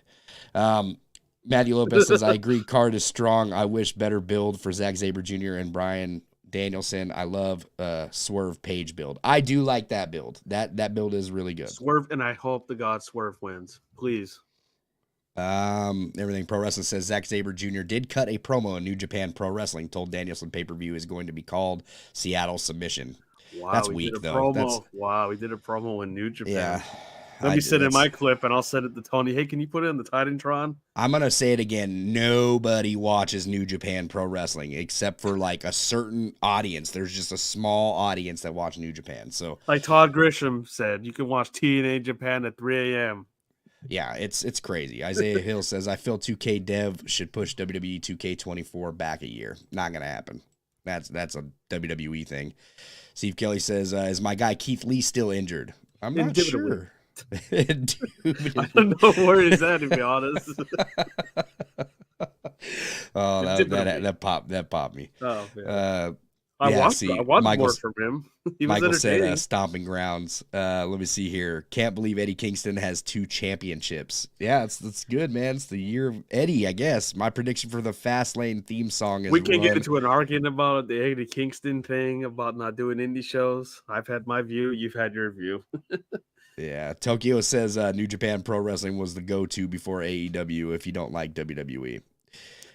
Speaker 1: Matthew Lopez says, I agree. Card is strong. I wish better build for Zack Sabre Jr. and Bryan Danielson. I love Swerve Page build. I do like that build. That build is really good.
Speaker 2: Swerve, and I hope the God Swerve wins. Please.
Speaker 1: Everything Pro Wrestling says Zack Sabre Jr. did cut a promo in New Japan Pro Wrestling, told Danielson pay-per-view is going to be called Seattle Submission.
Speaker 2: Wow,
Speaker 1: that's weak, though.
Speaker 2: Wow, we did a promo in New Japan.
Speaker 1: Yeah.
Speaker 2: Let me send in my clip, and I'll send it to Tony. Hey, can you put it in the Titantron?
Speaker 1: I'm going to say it again. Nobody watches New Japan Pro Wrestling except for, like, a certain audience. There's just a small audience that watch New Japan. So,
Speaker 2: like Todd Grisham said, you can watch TNA Japan at 3 a.m.
Speaker 1: Yeah, it's crazy. Isaiah Hill says, I feel 2K Dev should push WWE 2K24 back a year. Not going to happen. That's a WWE thing. Steve Kelly says, is my guy Keith Lee still injured? I'm not sure.
Speaker 2: I don't know where he's at, to be honest.
Speaker 1: Oh, that popped me.
Speaker 2: Oh, man. I want more from him.
Speaker 1: Michael said Stomping Grounds. Let me see here. Can't believe Eddie Kingston has 2 championships. Yeah, that's good, man. It's the year of Eddie, I guess. My prediction for the Fastlane theme song is
Speaker 2: we can get into an argument about the Eddie Kingston thing, about not doing indie shows. I've had my view. You've had your view.
Speaker 1: Yeah. Tokyo says New Japan Pro Wrestling was the go-to before AEW if you don't like WWE.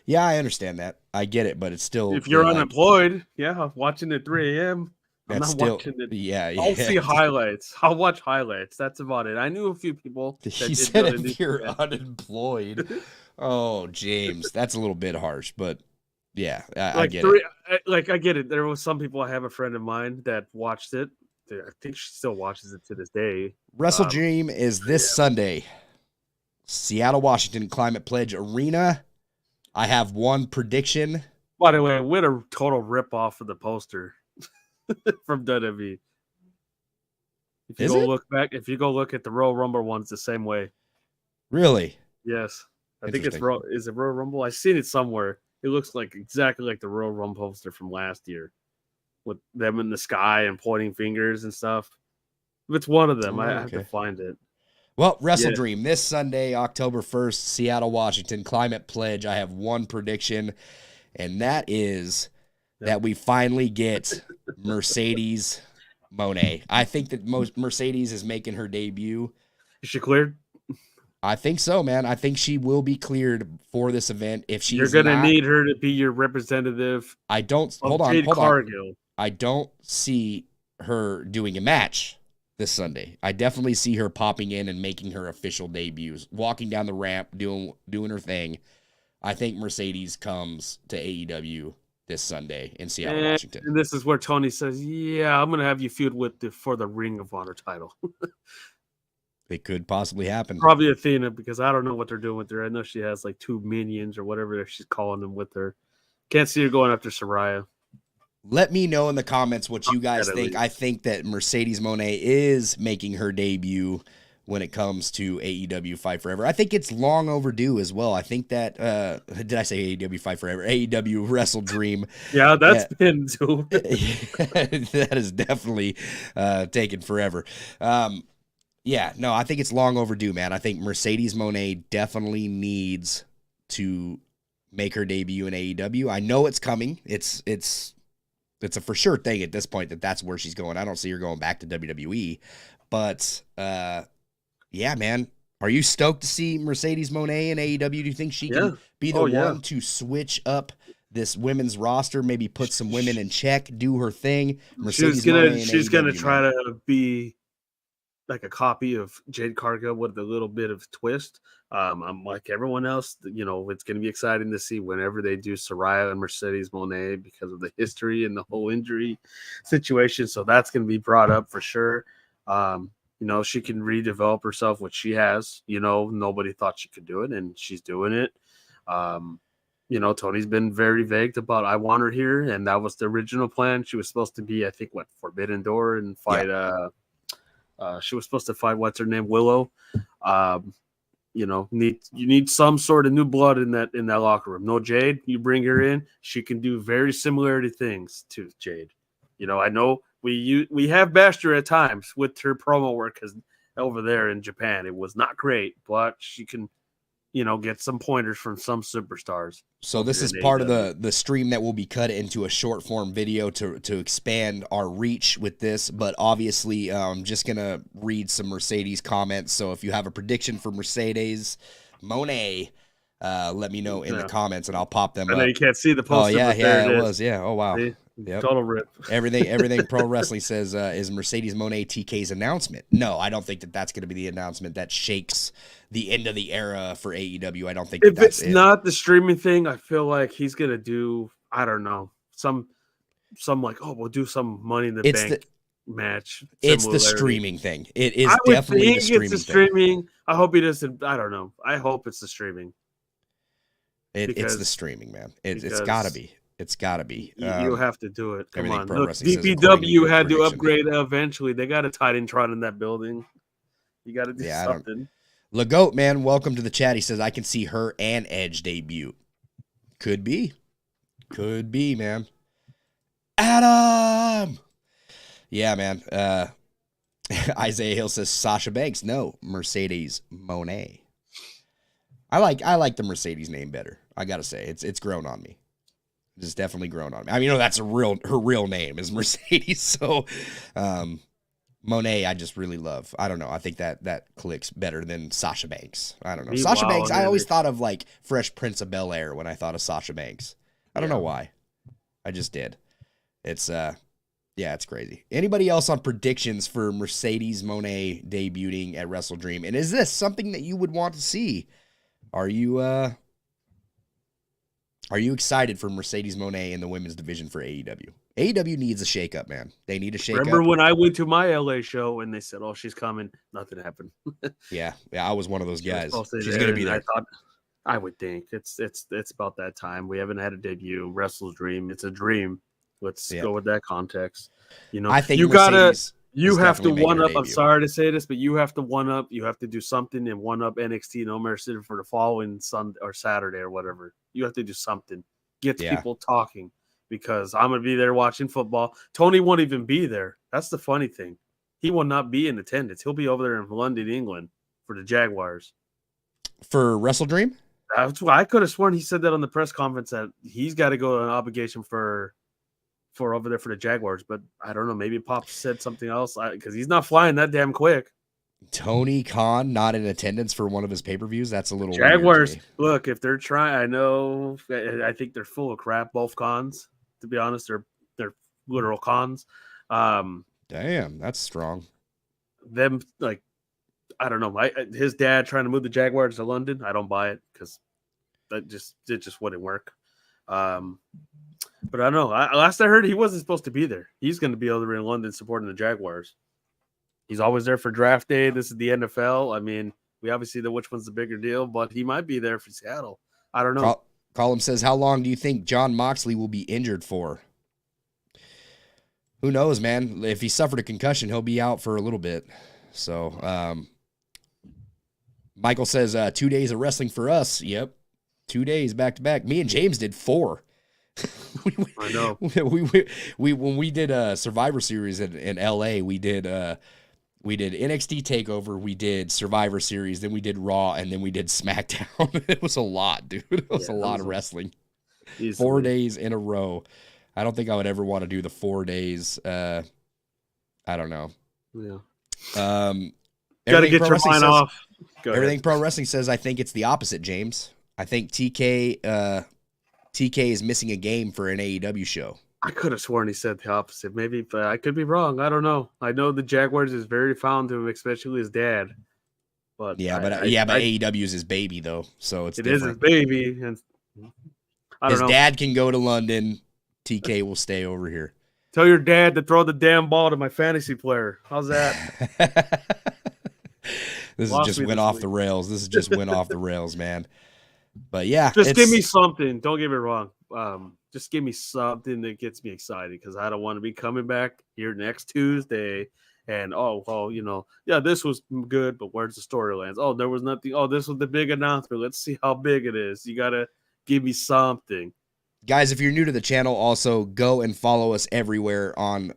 Speaker 1: Yeah, I understand that. I get it, but it's still...
Speaker 2: If you're unemployed, watching at 3 a.m., I'm not watching it.
Speaker 1: Yeah.
Speaker 2: I'll see highlights. I'll watch highlights. That's about it. I knew a few people.
Speaker 1: He said if you're unemployed. Oh, James, that's a little bit harsh, but yeah, I get it.
Speaker 2: I get it. There was some people. I have a friend of mine that watched it. I think she still watches it to this day.
Speaker 1: Wrestle Dream is this Sunday. Seattle, Washington, Climate Pledge Arena. I have one prediction.
Speaker 2: By the way, what a total rip-off of the poster from WWE. If you go look at the Royal Rumble one, it's the same way.
Speaker 1: Really?
Speaker 2: Yes. I think it's is it Royal Rumble? I've seen it somewhere. It looks like exactly like the Royal Rumble poster from last year, with them in the sky and pointing fingers and stuff. It's one of them. I have to find it.
Speaker 1: Well, Wrestle Dream this Sunday, October 1st, Seattle, Washington, Climate Pledge. I have one prediction, and that is that we finally get Mercedes Moné. I think that Mercedes is making her debut.
Speaker 2: Is she cleared?
Speaker 1: I think so, man. I think she will be cleared for this event. If she's
Speaker 2: You're going to need her to be your representative.
Speaker 1: Hold on. I don't see her doing a match this Sunday. I definitely see her popping in and making her official debuts, walking down the ramp, doing her thing. I think Mercedes comes to AEW this Sunday in Seattle, Washington.
Speaker 2: And this is where Tony says, "Yeah, I'm going to have you feud for the Ring of Honor title."
Speaker 1: It could possibly happen.
Speaker 2: Probably Athena, because I don't know what they're doing with her. I know she has like 2 minions or whatever she's calling them with her. Can't see her going after Saraya.
Speaker 1: Let me know in the comments what you guys
Speaker 2: At
Speaker 1: think.
Speaker 2: least.
Speaker 1: I think that Mercedes Moné is making her debut when it comes to AEW Fight Forever. I think it's long overdue as well. I think that did I say AEW Fight Forever? AEW Wrestle Dream.
Speaker 2: Yeah, that's been too.
Speaker 1: That is definitely taken forever. Yeah, no, I think it's long overdue, man. I think Mercedes Moné definitely needs to make her debut in AEW. I know it's coming. It's a for sure thing at this point that that's where she's going. I don't see her going back to WWE, but yeah, man. Are you stoked to see Mercedes Moné in AEW? Do you think she can be the one to switch up this women's roster, maybe put some women in check, do her thing?
Speaker 2: She's gonna try to be like a copy of Jade Cargill with a little bit of twist. I'm like everyone else, it's going to be exciting to see whenever they do Saraya and Mercedes Moné because of the history and the whole injury situation. So that's going to be brought up for sure. She can redevelop herself, which she has. Nobody thought she could do it, and she's doing it. Tony's been very vague about I want her here, and that was the original plan. She was supposed to be, I think, Forbidden Door and fight. Yeah. She was supposed to fight what's her name, Willow. You need some sort of new blood in that locker room. No Jade, you bring her in, she can do very similarity things to Jade. I know we have bashed her at times with her promo work because over there in Japan it was not great, but she can get some pointers from some superstars.
Speaker 1: So this is part of the stream that will be cut into a short form video to expand our reach with this. But obviously, I'm just going to read some Mercedes comments. So if you have a prediction for Mercedes Moné, let me know in the comments and I'll pop them up.
Speaker 2: I know you can't see the poster.
Speaker 1: Oh, yeah, it was. Yeah. Oh, wow.
Speaker 2: Yep. Total rip.
Speaker 1: Everything Pro Wrestling says is Mercedes Moné TK's announcement. No, I don't think that's going to be the announcement that shakes the end of the era for AEW. I don't think
Speaker 2: if it's not the streaming thing, I feel like he's going to do, I don't know, some like, we'll do some Money in the Bank match.
Speaker 1: It's the streaming thing. It is definitely the streaming thing.
Speaker 2: I hope he doesn't. I don't know. I hope it's the streaming.
Speaker 1: It's the streaming, man. It's got to be. It's got to be.
Speaker 2: You have to do it. Come on.
Speaker 1: Look,
Speaker 2: DPW had to upgrade eventually. They got a Titantron in that building. You got to do something.
Speaker 1: Lagoat, man, welcome to the chat. He says, I can see her and Edge debut. Could be. Could be, man. Adam! Yeah, man. Isaiah Hill says, Sasha Banks. No, Mercedes Moné. I like the Mercedes name better. I got to say. It's grown on me. It's definitely grown on me. I mean, that's her real name is Mercedes. So, Moné, I just really love. I don't know. I think that clicks better than Sasha Banks. I don't know. Sasha Banks, I always thought of like Fresh Prince of Bel-Air when I thought of Sasha Banks. I don't know why. I just did. It's it's crazy. Anybody else on predictions for Mercedes Moné debuting at Wrestle Dream? And is this something that you would want to see? Are you excited for Mercedes Moné in the women's division for AEW? AEW needs a shakeup, man. They need a shakeup.
Speaker 2: Remember when I went to my LA show and they said, "Oh, she's coming." Nothing happened.
Speaker 1: yeah, I was one of those guys. She's gonna be there.
Speaker 2: I would think it's about that time. We haven't had a debut. Wrestle's Dream. It's a dream. Let's go with that context.
Speaker 1: I think
Speaker 2: you have to one up. I'm sorry to say this, but you have to one up. You have to do something and one up NXT No Mercy for the following Sunday or Saturday or whatever. You have to do something. Get people talking because I'm going to be there watching football. Tony won't even be there. That's the funny thing. He will not be in attendance. He'll be over there in London, England for the Jaguars.
Speaker 1: For Wrestle Dream?
Speaker 2: I could have sworn he said that on the press conference that he's got to go on an obligation for over there for the Jaguars, but I don't know. Maybe Pop said something else because he's not flying that damn quick.
Speaker 1: Tony Khan not in attendance for one of his pay-per-views. That's a little
Speaker 2: Jaguars. Look, if they're trying, I know. I think they're full of crap. Both cons, to be honest, they're literal cons.
Speaker 1: Damn, that's strong.
Speaker 2: Them like, I don't know. His dad trying to move the Jaguars to London. I don't buy it because it just wouldn't work. But I don't know. Last I heard, he wasn't supposed to be there. He's going to be over in London supporting the Jaguars. He's always there for draft day. This is the NFL. I mean, we obviously know which one's the bigger deal, but he might be there for Seattle. I don't know.
Speaker 1: Column says, how long do you think John Moxley will be injured for? who knows, man? If he suffered a concussion, he'll be out for a little bit. So, Michael says 2 days of wrestling for us. Yep, 2 days back to back. Me and James did 4.
Speaker 2: I know.
Speaker 1: We when we did a Survivor Series in LA, we did NXT Takeover, we did Survivor Series, then we did Raw, and then we did SmackDown. It was a lot, dude. It was a lot of wrestling. Easily. 4 days in a row. I don't think I would ever want to do the 4 days. I don't know.
Speaker 2: Yeah.
Speaker 1: Got to get
Speaker 2: your mind off.
Speaker 1: Everything Pro Wrestling says, I think it's the opposite, James. I think TK is missing a game for an AEW show.
Speaker 2: I could have sworn he said the opposite. Maybe, but I could be wrong. I don't know. I know the Jaguars is very fond of him, especially his dad. But
Speaker 1: AEW is his baby though, so it's different.
Speaker 2: Is his baby, and
Speaker 1: his dad can go to London. TK will stay over here.
Speaker 2: Tell your dad to throw the damn ball to my fantasy player. How's that?
Speaker 1: This just went off the rails. This just went off the rails, man. But yeah,
Speaker 2: just give me something. Don't get me wrong. Just give me something that gets me excited because I don't want to be coming back here next Tuesday and this was good, but where's the storylines? Oh, there was nothing. Oh, this was the big announcement. Let's see how big it is. You gotta give me something.
Speaker 1: Guys, if you're new to the channel, also go and follow us everywhere on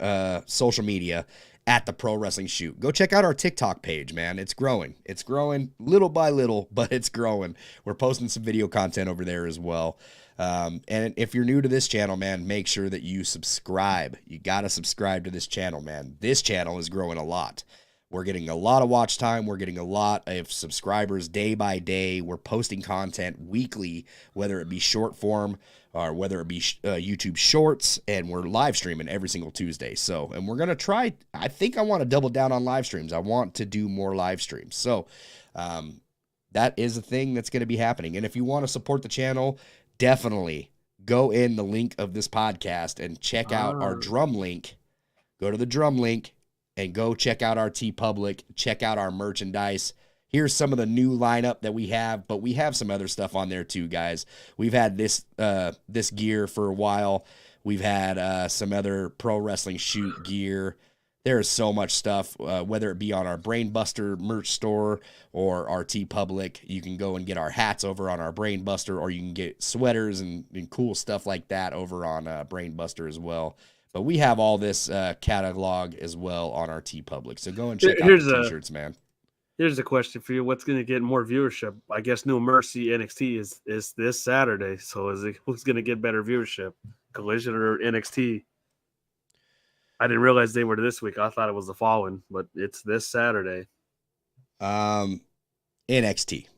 Speaker 1: social media at the Pro Wrestling Shoot. Go check out our TikTok page, man. It's growing. It's growing little by little, but it's growing. We're posting some video content over there as well. And if you're new to this channel, man, make sure that you subscribe. You got to subscribe to this channel, man. This channel is growing a lot. We're getting a lot of watch time. We're getting a lot of subscribers day by day. We're posting content weekly, whether it be short form or whether it be YouTube shorts, and we're live streaming every single Tuesday. So, and we're going to try, I think I want to double down on live streams. I want to do more live streams. So, that is a thing that's going to be happening. And if you want to support the channel, definitely go in the link of this podcast and check out our drum link. Go to the drum link and go check out our TeePublic, check out our merchandise. Here's some of the new lineup that we have, but we have some other stuff on there too, guys. We've had this gear for a while. We've had some other Pro Wrestling Shoot gear. There is so much stuff, whether it be on our Brainbuster merch store or our TeePublic. You can go and get our hats over on our Brainbuster, or you can get sweaters and cool stuff like that over on Brainbuster as well. But we have all this catalog as well on our TeePublic. So go and check out the t-shirts, man.
Speaker 2: Here's a question for you. What's going to get more viewership? I guess No Mercy NXT is this Saturday. So who's going to get better viewership? Collision or NXT? I didn't realize they were this week. I thought it was the following, but it's this Saturday.
Speaker 1: NXT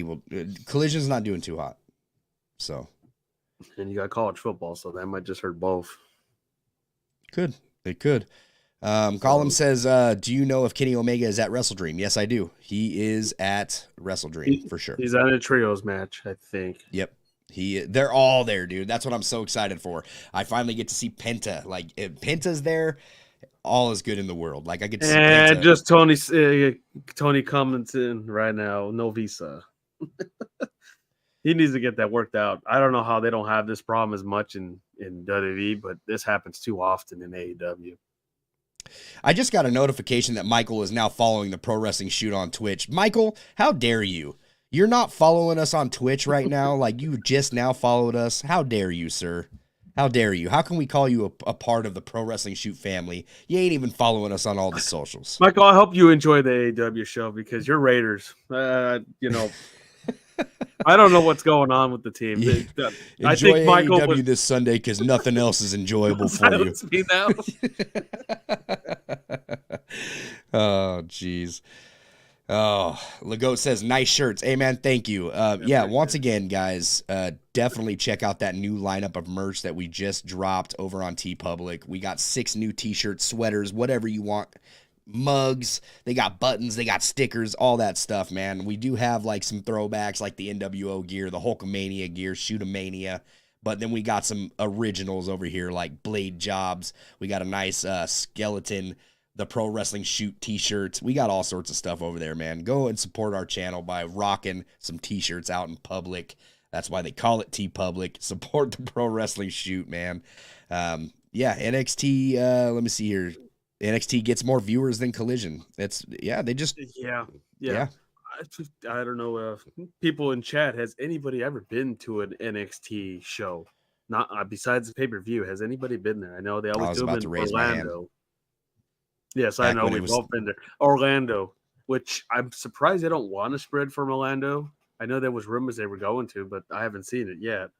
Speaker 1: will. Collision's not doing too hot. So.
Speaker 2: And you got college football, so that might just hurt both.
Speaker 1: They could. Colin says, do you know if Kenny Omega is at WrestleDream? Yes, I do. He is at WrestleDream for sure.
Speaker 2: He's at a trios match, I think.
Speaker 1: Yep. They're all there, dude. That's what I'm so excited for. I finally get to see Penta. Like, if Penta's there, all is good in the world. Like, I get to see Penta.
Speaker 2: And just Tony commenting right now, no visa. He needs to get that worked out. I don't know how they don't have this problem as much in WWE, but this happens too often in AEW.
Speaker 1: I just got a notification that Michael is now following the Pro Wrestling Shoot on Twitch. Michael, how dare you? You're not following us on Twitch right now? Like, you just now followed us? How dare you, sir? How dare you? How can we call you a part of the Pro Wrestling Shoot family? You ain't even following us on all the socials.
Speaker 2: Michael, I hope you enjoy the AEW show because you're Raiders. I don't know what's going on with the team.
Speaker 1: Yeah. I think Michael AEW this Sunday because nothing else is enjoyable for you.
Speaker 2: Me now.
Speaker 1: Oh, jeez. Oh, Legault says, nice shirts. Hey, man, thank you. Once again, guys, definitely check out that new lineup of merch that we just dropped over on TeePublic. We got 6 new t-shirts, sweaters, whatever you want. Mugs, they got buttons, they got stickers, all that stuff, man. We do have like some throwbacks like the NWO gear, the Hulkamania gear, Shootamania, but then we got some originals over here like Blade Jobs. We got a nice skeleton, the Pro Wrestling Shoot t-shirts. We got all sorts of stuff over there, man. Go and support our channel by rocking some t-shirts out in public. That's why they call it TeePublic. Support the Pro Wrestling Shoot, man. Yeah, NXT. Let me see here. NXT gets more viewers than Collision. They just
Speaker 2: yeah. I don't know. People in chat, has anybody ever been to an NXT show? Not besides the pay per view. Has anybody been there? I know they always
Speaker 1: I was
Speaker 2: do them
Speaker 1: about
Speaker 2: in
Speaker 1: to raise my hand.
Speaker 2: Orlando. Yes, I
Speaker 1: Back
Speaker 2: know
Speaker 1: when it
Speaker 2: we've
Speaker 1: was,
Speaker 2: all been there. Orlando, which I'm surprised they don't want to spread from Orlando. I know there was rumors they were going to, but I haven't seen it yet.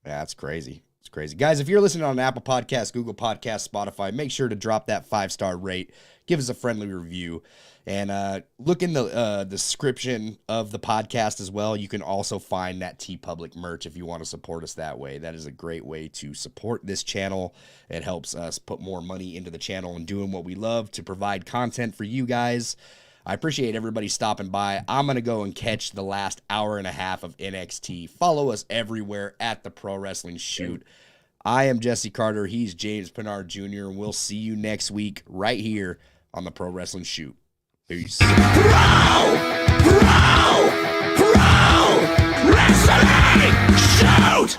Speaker 1: yeah, it's crazy. It's crazy. Guys, if you're listening on Apple Podcasts, Google Podcasts, Spotify, make sure to drop that 5-star rate. Give us a friendly review. And look in the description of the podcast as well. You can also find that TeePublic merch if you want to support us that way. That is a great way to support this channel. It helps us put more money into the channel and doing what we love to provide content for you guys. I appreciate everybody stopping by. I'm going to go and catch the last hour and a half of NXT. Follow us everywhere at the Pro Wrestling Shoot. I am Jesse Carter. He's James Pinard Jr. And we'll see you next week right here on the Pro Wrestling Shoot. Peace. Pro Wrestling Shoot!